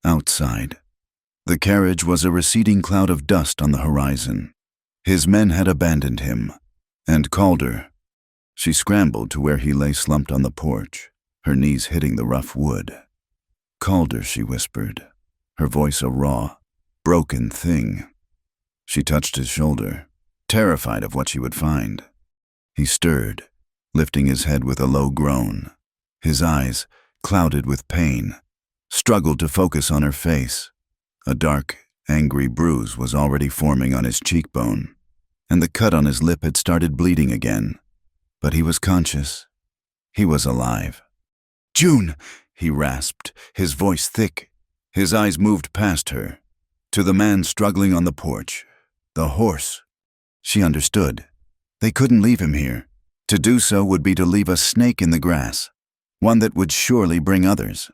Outside, the carriage was a receding cloud of dust on the horizon. His men had abandoned him, and Calder. She scrambled to where he lay slumped on the porch, her knees hitting the rough wood. "Calder," she whispered, her voice a raw, broken thing. She touched his shoulder, terrified of what she would find. He stirred, lifting his head with a low groan. His eyes, clouded with pain, struggled to focus on her face. A dark, angry bruise was already forming on his cheekbone, and the cut on his lip had started bleeding again. But he was conscious. He was alive. "June!" he rasped, his voice thick. His eyes moved past her, to the man struggling on the porch. The horse. She understood. They couldn't leave him here. To do so would be to leave a snake in the grass, one that would surely bring others.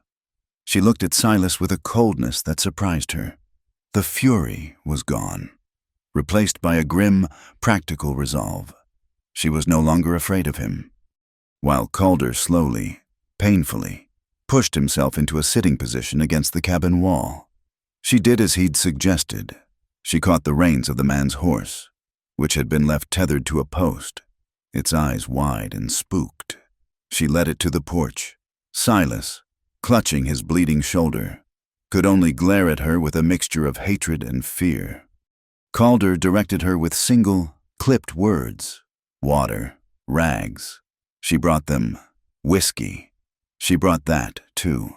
She looked at Silas with a coldness that surprised her. The fury was gone, replaced by a grim, practical resolve. She was no longer afraid of him. While Calder slowly, painfully, pushed himself into a sitting position against the cabin wall. She did as he'd suggested. She caught the reins of the man's horse, which had been left tethered to a post, its eyes wide and spooked. She led it to the porch. Silas, clutching his bleeding shoulder, could only glare at her with a mixture of hatred and fear. Calder directed her with single, clipped words. Water, rags. She brought them. Whiskey. She brought that, too,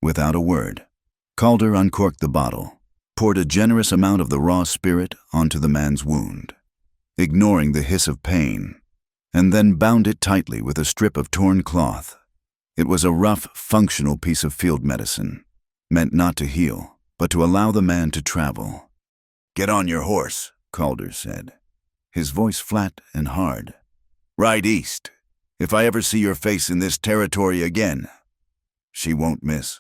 without a word. Calder uncorked the bottle, poured a generous amount of the raw spirit onto the man's wound, ignoring the hiss of pain, and then bound it tightly with a strip of torn cloth. It was a rough, functional piece of field medicine, meant not to heal, but to allow the man to travel. "Get on your horse," Calder said, his voice flat and hard. "Ride east. If I ever see your face in this territory again, she won't miss."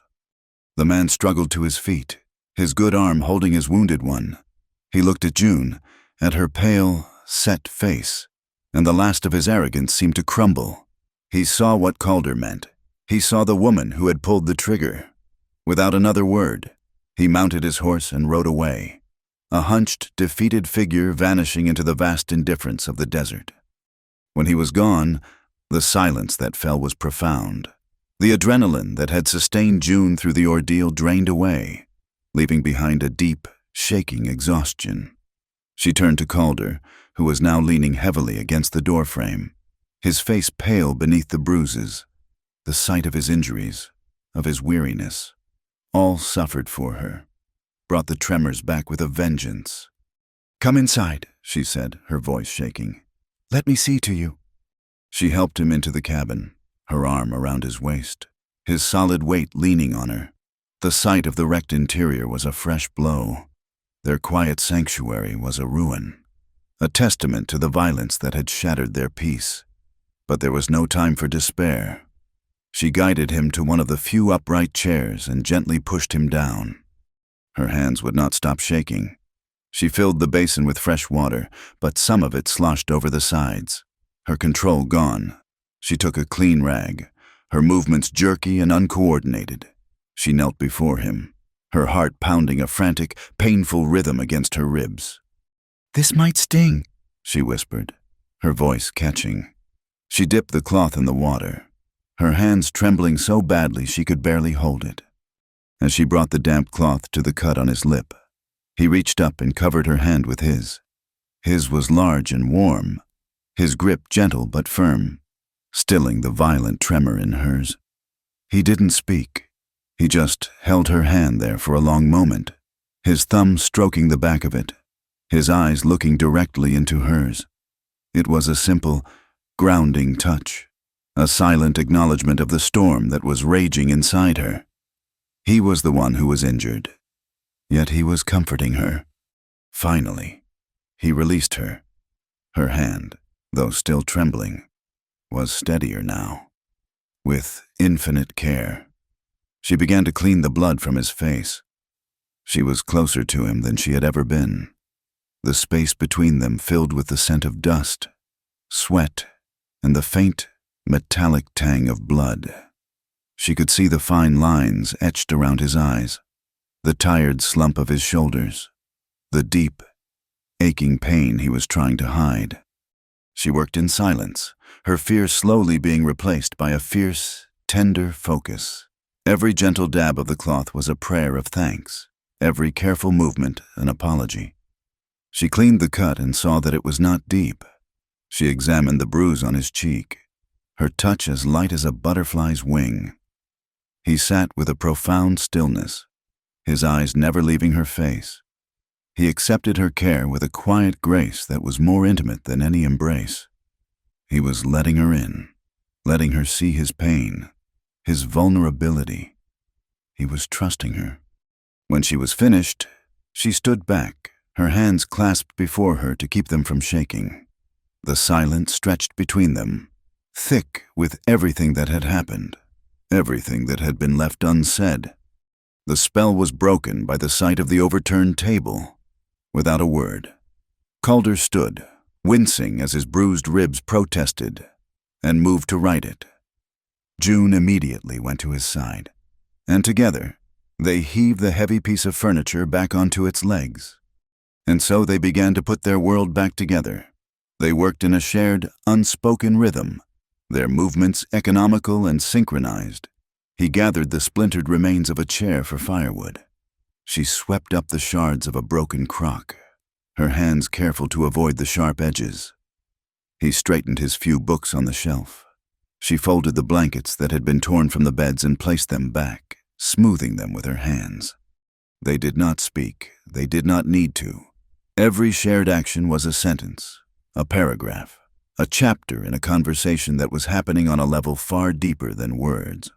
The man struggled to his feet, his good arm holding his wounded one. He looked at June, at her pale, set face, and the last of his arrogance seemed to crumble. He saw what Calder meant. He saw the woman who had pulled the trigger. Without another word, he mounted his horse and rode away, a hunched, defeated figure vanishing into the vast indifference of the desert. When he was gone, the silence that fell was profound. The adrenaline that had sustained June through the ordeal drained away, leaving behind a deep, shaking exhaustion. She turned to Calder, who was now leaning heavily against the doorframe, his face pale beneath the bruises. The sight of his injuries, of his weariness, all suffered for her, brought the tremors back with a vengeance. "Come inside," she said, her voice shaking. "Let me see to you." She helped him into the cabin, her arm around his waist, his solid weight leaning on her. The sight of the wrecked interior was a fresh blow. Their quiet sanctuary was a ruin. a testament to the violence that had shattered their peace. But there was no time for despair. She guided him to one of the few upright chairs and gently pushed him down. Her hands would not stop shaking. She filled the basin with fresh water, but some of it sloshed over the sides. Her control gone. She took a clean rag, her movements jerky and uncoordinated. She knelt before him, her heart pounding a frantic, painful rhythm against her ribs. "This might sting," she whispered, her voice catching. She dipped the cloth in the water, her hands trembling so badly she could barely hold it. As she brought the damp cloth to the cut on his lip, he reached up and covered her hand with his. His was large and warm, his grip gentle but firm, stilling the violent tremor in hers. He didn't speak. He just held her hand there for a long moment, his thumb stroking the back of it, his eyes looking directly into hers. It was a simple, grounding touch, a silent acknowledgement of the storm that was raging inside her. He was the one who was injured, yet he was comforting her. Finally, he released her. Her hand, though still trembling, was steadier now. With infinite care, she began to clean the blood from his face. She was closer to him than she had ever been, the space between them filled with the scent of dust, sweat, and the faint, metallic tang of blood. She could see the fine lines etched around his eyes, the tired slump of his shoulders, the deep, aching pain he was trying to hide. She worked in silence, her fear slowly being replaced by a fierce, tender focus. Every gentle dab of the cloth was a prayer of thanks, every careful movement an apology. She cleaned the cut and saw that it was not deep. She examined the bruise on his cheek, her touch as light as a butterfly's wing. He sat with a profound stillness, his eyes never leaving her face. He accepted her care with a quiet grace that was more intimate than any embrace. He was letting her in, letting her see his pain, his vulnerability. He was trusting her. When she was finished, she stood back, her hands clasped before her to keep them from shaking. The silence stretched between them, thick with everything that had happened, everything that had been left unsaid. The spell was broken by the sight of the overturned table. Without a word, Calder stood, wincing as his bruised ribs protested, and moved to right it. June immediately went to his side, and together they heaved the heavy piece of furniture back onto its legs. And so they began to put their world back together. They worked in a shared, unspoken rhythm, their movements economical and synchronized. He gathered the splintered remains of a chair for firewood. She swept up the shards of a broken crock, her hands careful to avoid the sharp edges. He straightened his few books on the shelf. She folded the blankets that had been torn from the beds and placed them back, smoothing them with her hands. They did not speak. They did not need to. Every shared action was a sentence, a paragraph, a chapter in a conversation that was happening on a level far deeper than words.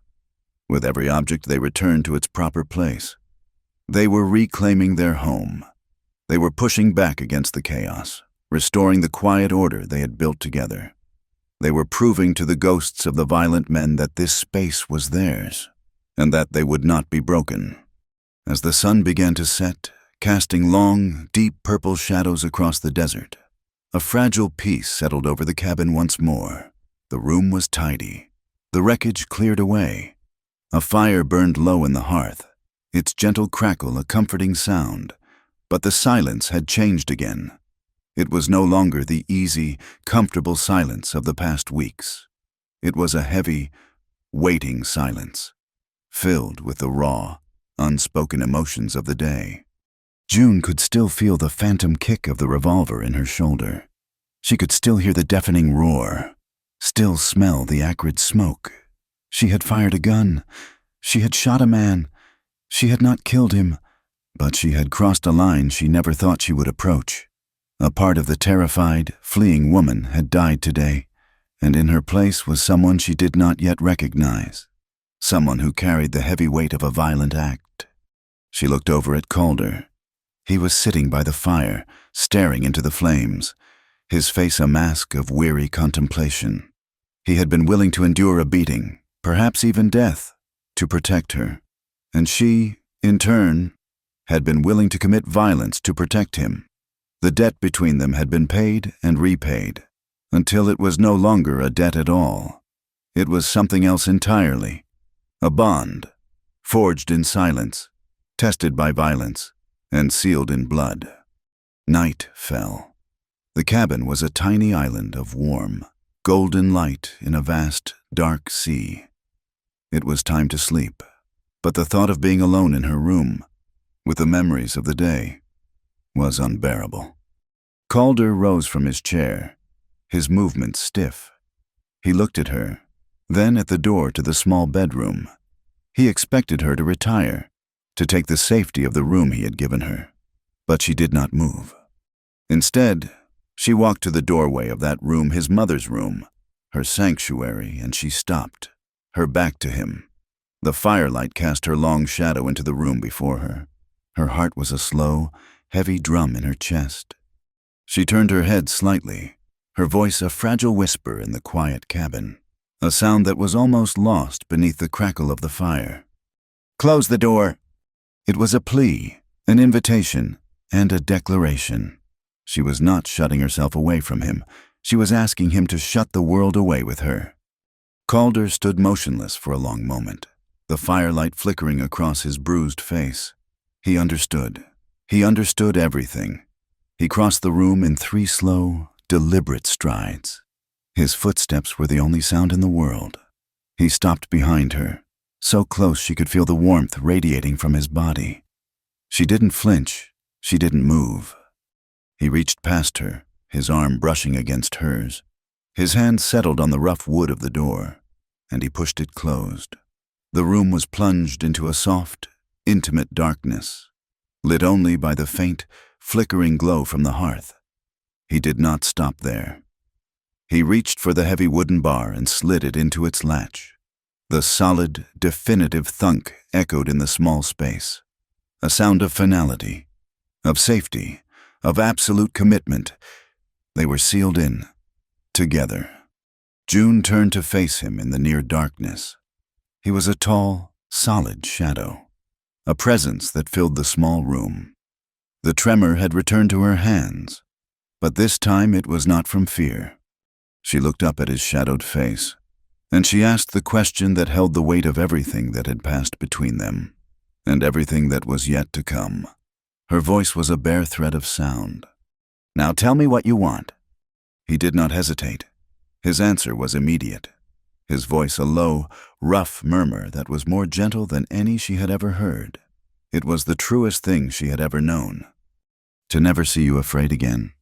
With every object they returned to its proper place. They were reclaiming their home. They were pushing back against the chaos, restoring the quiet order they had built together. They were proving to the ghosts of the violent men that this space was theirs, and that they would not be broken. As the sun began to set, casting long, deep purple shadows across the desert, a fragile peace settled over the cabin once more. The room was tidy, the wreckage cleared away. A fire burned low in the hearth, its gentle crackle a comforting sound, but the silence had changed again. It was no longer the easy, comfortable silence of the past weeks. It was a heavy, waiting silence, filled with the raw, unspoken emotions of the day. June could still feel the phantom kick of the revolver in her shoulder. She could still hear the deafening roar, still smell the acrid smoke. She had fired a gun. She had shot a man. She had not killed him, but she had crossed a line she never thought she would approach. A part of the terrified, fleeing woman had died today, and in her place was someone she did not yet recognize, someone who carried the heavy weight of a violent act. She looked over at Calder. He was sitting by the fire, staring into the flames, his face a mask of weary contemplation. He had been willing to endure a beating, perhaps even death, to protect her, and she, in turn, had been willing to commit violence to protect him. The debt between them had been paid and repaid, until it was no longer a debt at all. It was something else entirely, a bond, forged in silence, tested by violence, and sealed in blood. Night fell. The cabin was a tiny island of warm, golden light in a vast, dark sea. It was time to sleep, but the thought of being alone in her room, with the memories of the day, was unbearable. Calder rose from his chair, his movements stiff. He looked at her, then at the door to the small bedroom. He expected her to retire, to take the safety of the room he had given her, but she did not move. Instead, she walked to the doorway of that room, his mother's room, her sanctuary, and she stopped, her back to him. The firelight cast her long shadow into the room before her. Her heart was a slow, heavy drum in her chest. She turned her head slightly, her voice a fragile whisper in the quiet cabin, a sound that was almost lost beneath the crackle of the fire. "Close the door." It was a plea, an invitation, and a declaration. She was not shutting herself away from him. She was asking him to shut the world away with her. Calder stood motionless for a long moment, the firelight flickering across his bruised face. He understood. He understood everything. He crossed the room in 3 slow, deliberate strides. His footsteps were the only sound in the world. He stopped behind her, so close she could feel the warmth radiating from his body. She didn't flinch. She didn't move. He reached past her, his arm brushing against hers. His hand settled on the rough wood of the door, and he pushed it closed. The room was plunged into a soft, intimate darkness, lit only by the faint, flickering glow from the hearth. He did not stop there. He reached for the heavy wooden bar and slid it into its latch. The solid, definitive thunk echoed in the small space, a sound of finality, of safety, of absolute commitment. They were sealed in, together. June turned to face him in the near darkness. He was a tall, solid shadow, a presence that filled the small room. The tremor had returned to her hands, but this time it was not from fear. She looked up at his shadowed face, and she asked the question that held the weight of everything that had passed between them, and everything that was yet to come. Her voice was a bare thread of sound. "Now tell me what you want." He did not hesitate. His answer was immediate, his voice a low, rough murmur that was more gentle than any she had ever heard. It was the truest thing she had ever known. "To never see you afraid again."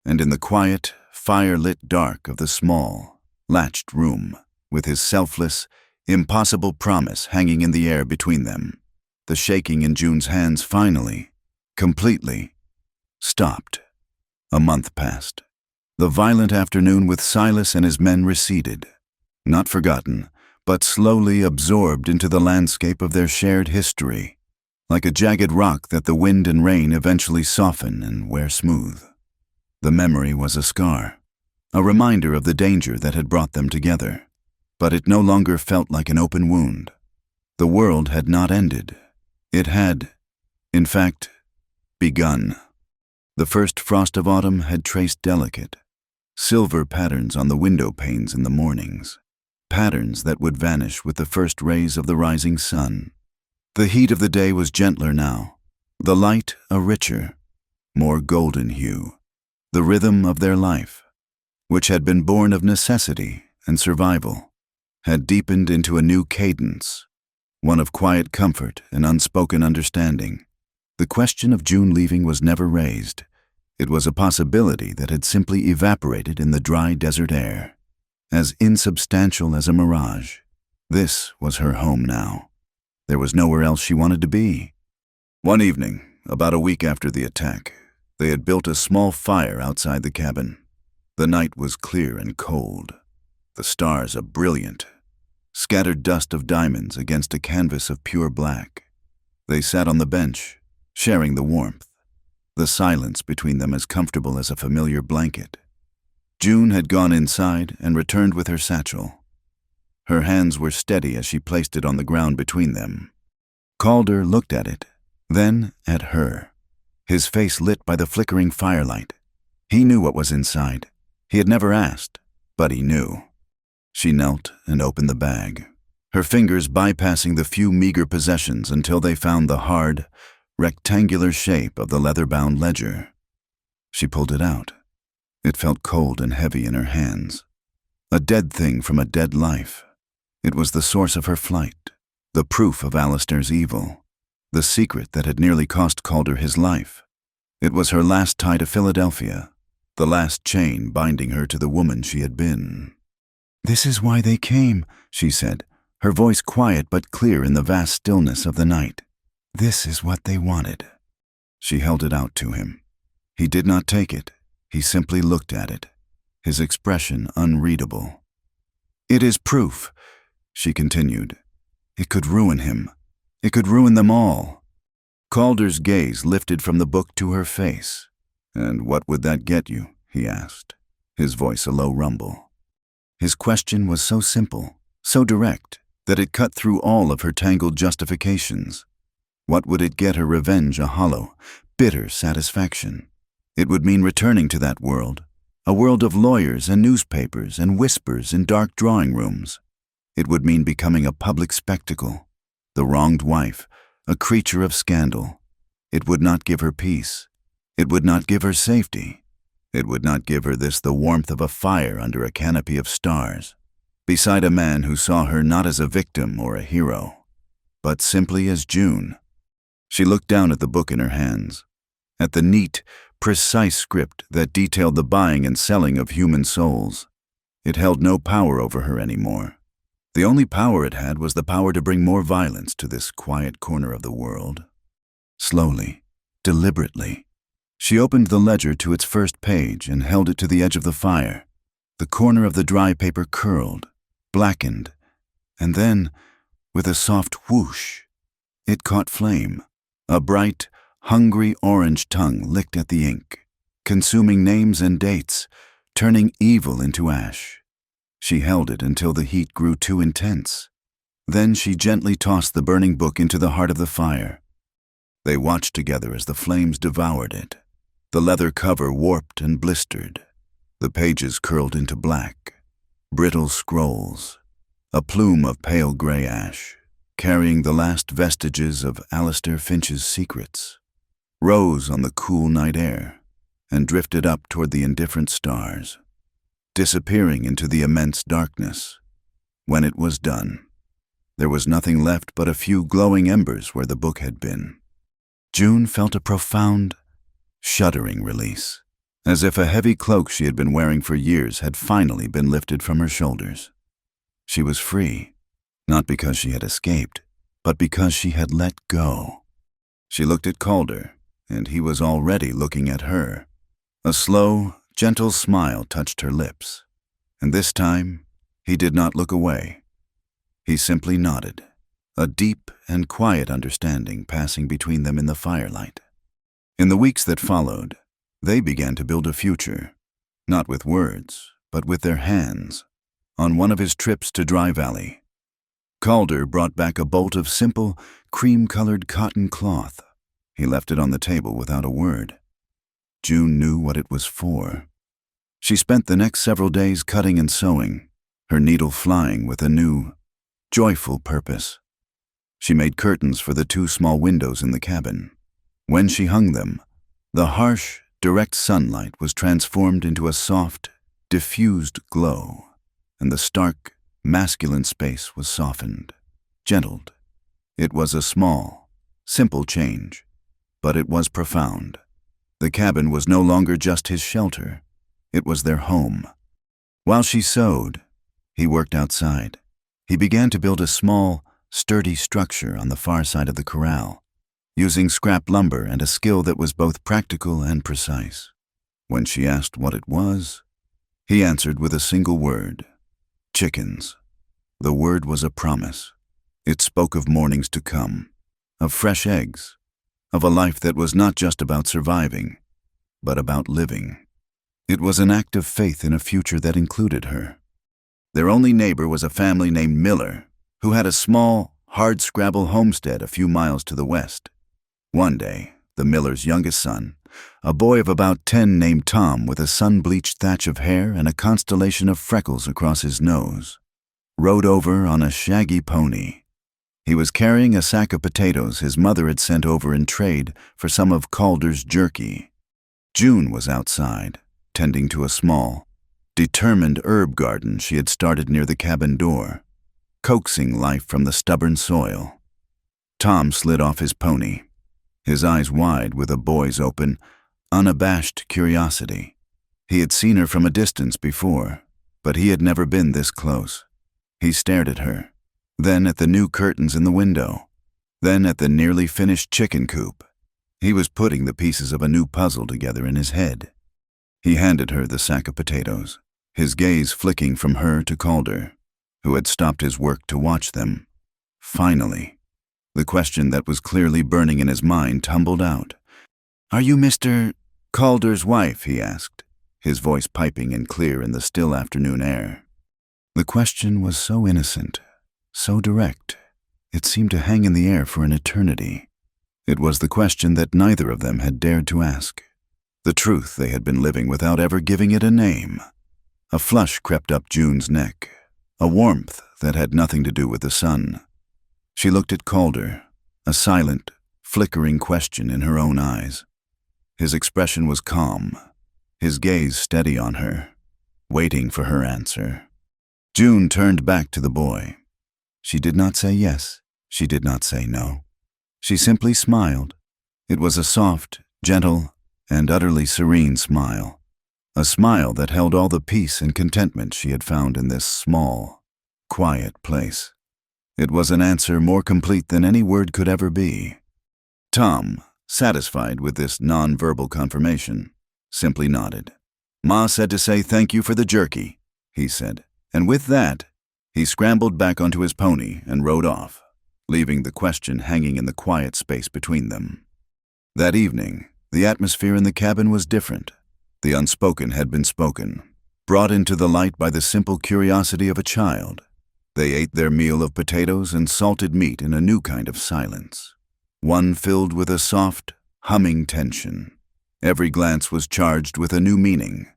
And in the quiet, fire-lit dark of the small, latched room, with his selfless, impossible promise hanging in the air between them, the shaking in June's hands finally, completely, stopped. A month passed. The violent afternoon with Silas and his men receded, not forgotten, but slowly absorbed into the landscape of their shared history, like a jagged rock that the wind and rain eventually soften and wear smooth. The memory was a scar, a reminder of the danger that had brought them together, but it no longer felt like an open wound. The world had not ended. It had, in fact, begun. The first frost of autumn had traced delicate, silver patterns on the window panes in the mornings, patterns that would vanish with the first rays of the rising sun. The heat of the day was gentler now, the light a richer, more golden hue. The rhythm of their life, which had been born of necessity and survival, had deepened into a new cadence, one of quiet comfort and unspoken understanding. The question of June leaving was never raised. It was a possibility that had simply evaporated in the dry desert air, as insubstantial as a mirage. This was her home now. There was nowhere else she wanted to be. One evening, about a week after the attack, they had built a small fire outside the cabin. The night was clear and cold, the stars a brilliant, scattered dust of diamonds against a canvas of pure black. They sat on the bench, sharing the warmth, the silence between them as comfortable as a familiar blanket. June had gone inside and returned with her satchel. Her hands were steady as she placed it on the ground between them. Calder looked at it, then at her, his face lit by the flickering firelight. He knew what was inside. He had never asked, but he knew. She knelt and opened the bag, her fingers bypassing the few meager possessions until they found the hard, rectangular shape of the leather-bound ledger. She pulled it out. It felt cold and heavy in her hands. A dead thing from a dead life. It was the source of her flight, the proof of Alistair's evil, the secret that had nearly cost Calder his life. It was her last tie to Philadelphia, the last chain binding her to the woman she had been. "This is why they came," she said, her voice quiet but clear in the vast stillness of the night. "This is what they wanted." She held it out to him. He did not take it. He simply looked at it, his expression unreadable. "It is proof," she continued. "It could ruin him. It could ruin them all." Calder's gaze lifted from the book to her face. "And what would that get you?" he asked, his voice a low rumble. His question was so simple, so direct, that it cut through all of her tangled justifications. What would it get her revenge a hollow, bitter satisfaction? It would mean returning to that world, a world of lawyers and newspapers and whispers in dark drawing rooms. It would mean becoming a public spectacle, the wronged wife, a creature of scandal. It would not give her peace. It would not give her safety. It would not give her the warmth of a fire under a canopy of stars, beside a man who saw her not as a victim or a hero, but simply as June. She looked down at the book in her hands, at the neat, precise script that detailed the buying and selling of human souls. It held no power over her anymore. The only power it had was the power to bring more violence to this quiet corner of the world. Slowly, deliberately, she opened the ledger to its first page and held it to the edge of the fire. The corner of the dry paper curled, blackened, and then, with a soft whoosh, it caught flame. A bright, hungry orange tongue licked at the ink, consuming names and dates, turning evil into ash. She held it until the heat grew too intense. Then she gently tossed the burning book into the heart of the fire. They watched together as the flames devoured it. The leather cover warped and blistered. The pages curled into black, brittle scrolls, a plume of pale gray ash, carrying the last vestiges of Alistair Finch's secrets, rose on the cool night air and drifted up toward the indifferent stars, disappearing into the immense darkness. When it was done, there was nothing left but a few glowing embers where the book had been. June felt a profound, shuddering release, as if a heavy cloak she had been wearing for years had finally been lifted from her shoulders. She was free, not because she had escaped, but because she had let go. She looked at Calder, and he was already looking at her. A slow, gentle smile touched her lips, and this time he did not look away. He simply nodded, a deep and quiet understanding passing between them in the firelight. In the weeks that followed, they began to build a future, not with words, but with their hands. On one of his trips to Dry Valley, Calder brought back a bolt of simple, cream-colored cotton cloth. He left it on the table without a word. June knew what it was for. She spent the next several days cutting and sewing, her needle flying with a new, joyful purpose. She made curtains for the 2 small windows in the cabin. When she hung them, the harsh, direct sunlight was transformed into a soft, diffused glow, and the stark, masculine space was softened, gentled. It was a small, simple change, but it was profound. The cabin was no longer just his shelter. It was their home. While she sewed, he worked outside. He began to build a small, sturdy structure on the far side of the corral, using scrap lumber and a skill that was both practical and precise. When she asked what it was, he answered with a single word: chickens. The word was a promise. It spoke of mornings to come, of fresh eggs, of a life that was not just about surviving, but about living. It was an act of faith in a future that included her. Their only neighbor was a family named Miller, who had a small, hardscrabble homestead a few miles to the west. One day, the Millers' youngest son, a boy of about 10 named Tom with a sun-bleached thatch of hair and a constellation of freckles across his nose, rode over on a shaggy pony. He was carrying a sack of potatoes his mother had sent over in trade for some of Calder's jerky. June was outside, tending to a small, determined herb garden she had started near the cabin door, coaxing life from the stubborn soil. Tom slid off his pony, his eyes wide with a boy's open, unabashed curiosity. He had seen her from a distance before, but he had never been this close. He stared at her, then at the new curtains in the window, then at the nearly finished chicken coop. He was putting the pieces of a new puzzle together in his head. He handed her the sack of potatoes, his gaze flicking from her to Calder, who had stopped his work to watch them. Finally, the question that was clearly burning in his mind tumbled out. "Are you Mr. Calder's wife?" he asked, his voice piping and clear in the still afternoon air. The question was so innocent, so direct, it seemed to hang in the air for an eternity. It was the question that neither of them had dared to ask, the truth they had been living without ever giving it a name. A flush crept up June's neck, a warmth that had nothing to do with the sun. She looked at Calder, a silent, flickering question in her own eyes. His expression was calm, his gaze steady on her, waiting for her answer. June turned back to the boy. She did not say yes, she did not say no. She simply smiled. It was a soft, gentle, and utterly serene smile. A smile that held all the peace and contentment she had found in this small, quiet place. It was an answer more complete than any word could ever be. Tom, satisfied with this non-verbal confirmation, simply nodded. "Ma said to say thank you for the jerky," he said, and with that, he scrambled back onto his pony and rode off, leaving the question hanging in the quiet space between them. That evening, the atmosphere in the cabin was different. The unspoken had been spoken, brought into the light by the simple curiosity of a child. They ate their meal of potatoes and salted meat in a new kind of silence, one filled with a soft, humming tension. Every glance was charged with a new meaning.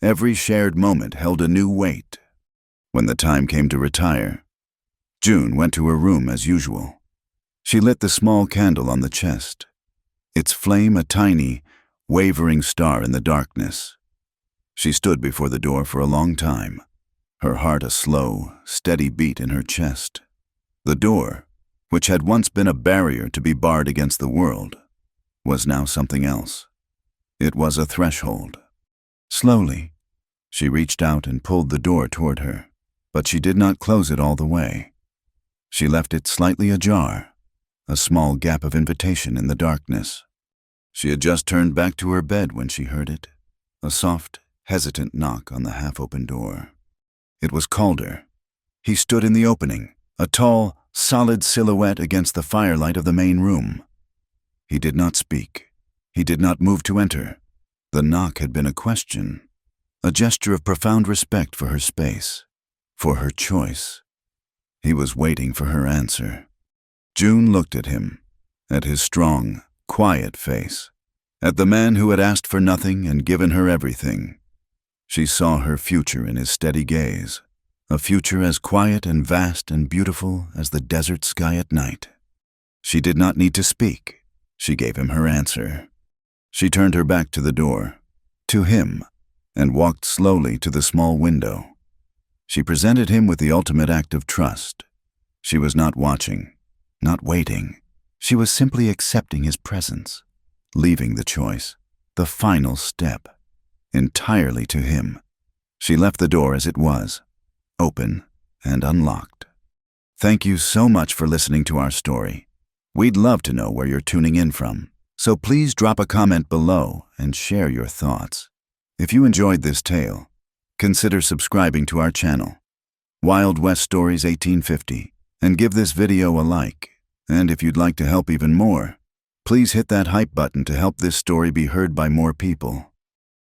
Every shared moment held a new weight. When the time came to retire, June went to her room as usual. She lit the small candle on the chest, its flame a tiny, wavering star in the darkness. She stood before the door for a long time, her heart a slow, steady beat in her chest. The door, which had once been a barrier to be barred against the world, was now something else. It was a threshold. Slowly, she reached out and pulled the door toward her, but she did not close it all the way. She left it slightly ajar, a small gap of invitation in the darkness. She had just turned back to her bed when she heard it, a soft, hesitant knock on the half-open door. It was Calder. He stood in the opening, a tall, solid silhouette against the firelight of the main room. He did not speak. He did not move to enter. The knock had been a question, a gesture of profound respect for her space, for her choice. He was waiting for her answer. June looked at him, at his strong, quiet face, at the man who had asked for nothing and given her everything. She saw her future in his steady gaze, a future as quiet and vast and beautiful as the desert sky at night. She did not need to speak. She gave him her answer. She turned her back to the door, to him, and walked slowly to the small window. She presented him with the ultimate act of trust. She was not watching, not waiting. She was simply accepting his presence, leaving the choice, the final step, entirely to him. She left the door as it was, open and unlocked. Thank you so much for listening to our story. We'd love to know where you're tuning in from, so please drop a comment below and share your thoughts. If you enjoyed this tale, consider subscribing to our channel, Wild West Stories 1850, and give this video a like. And if you'd like to help even more, please hit that hype button to help this story be heard by more people.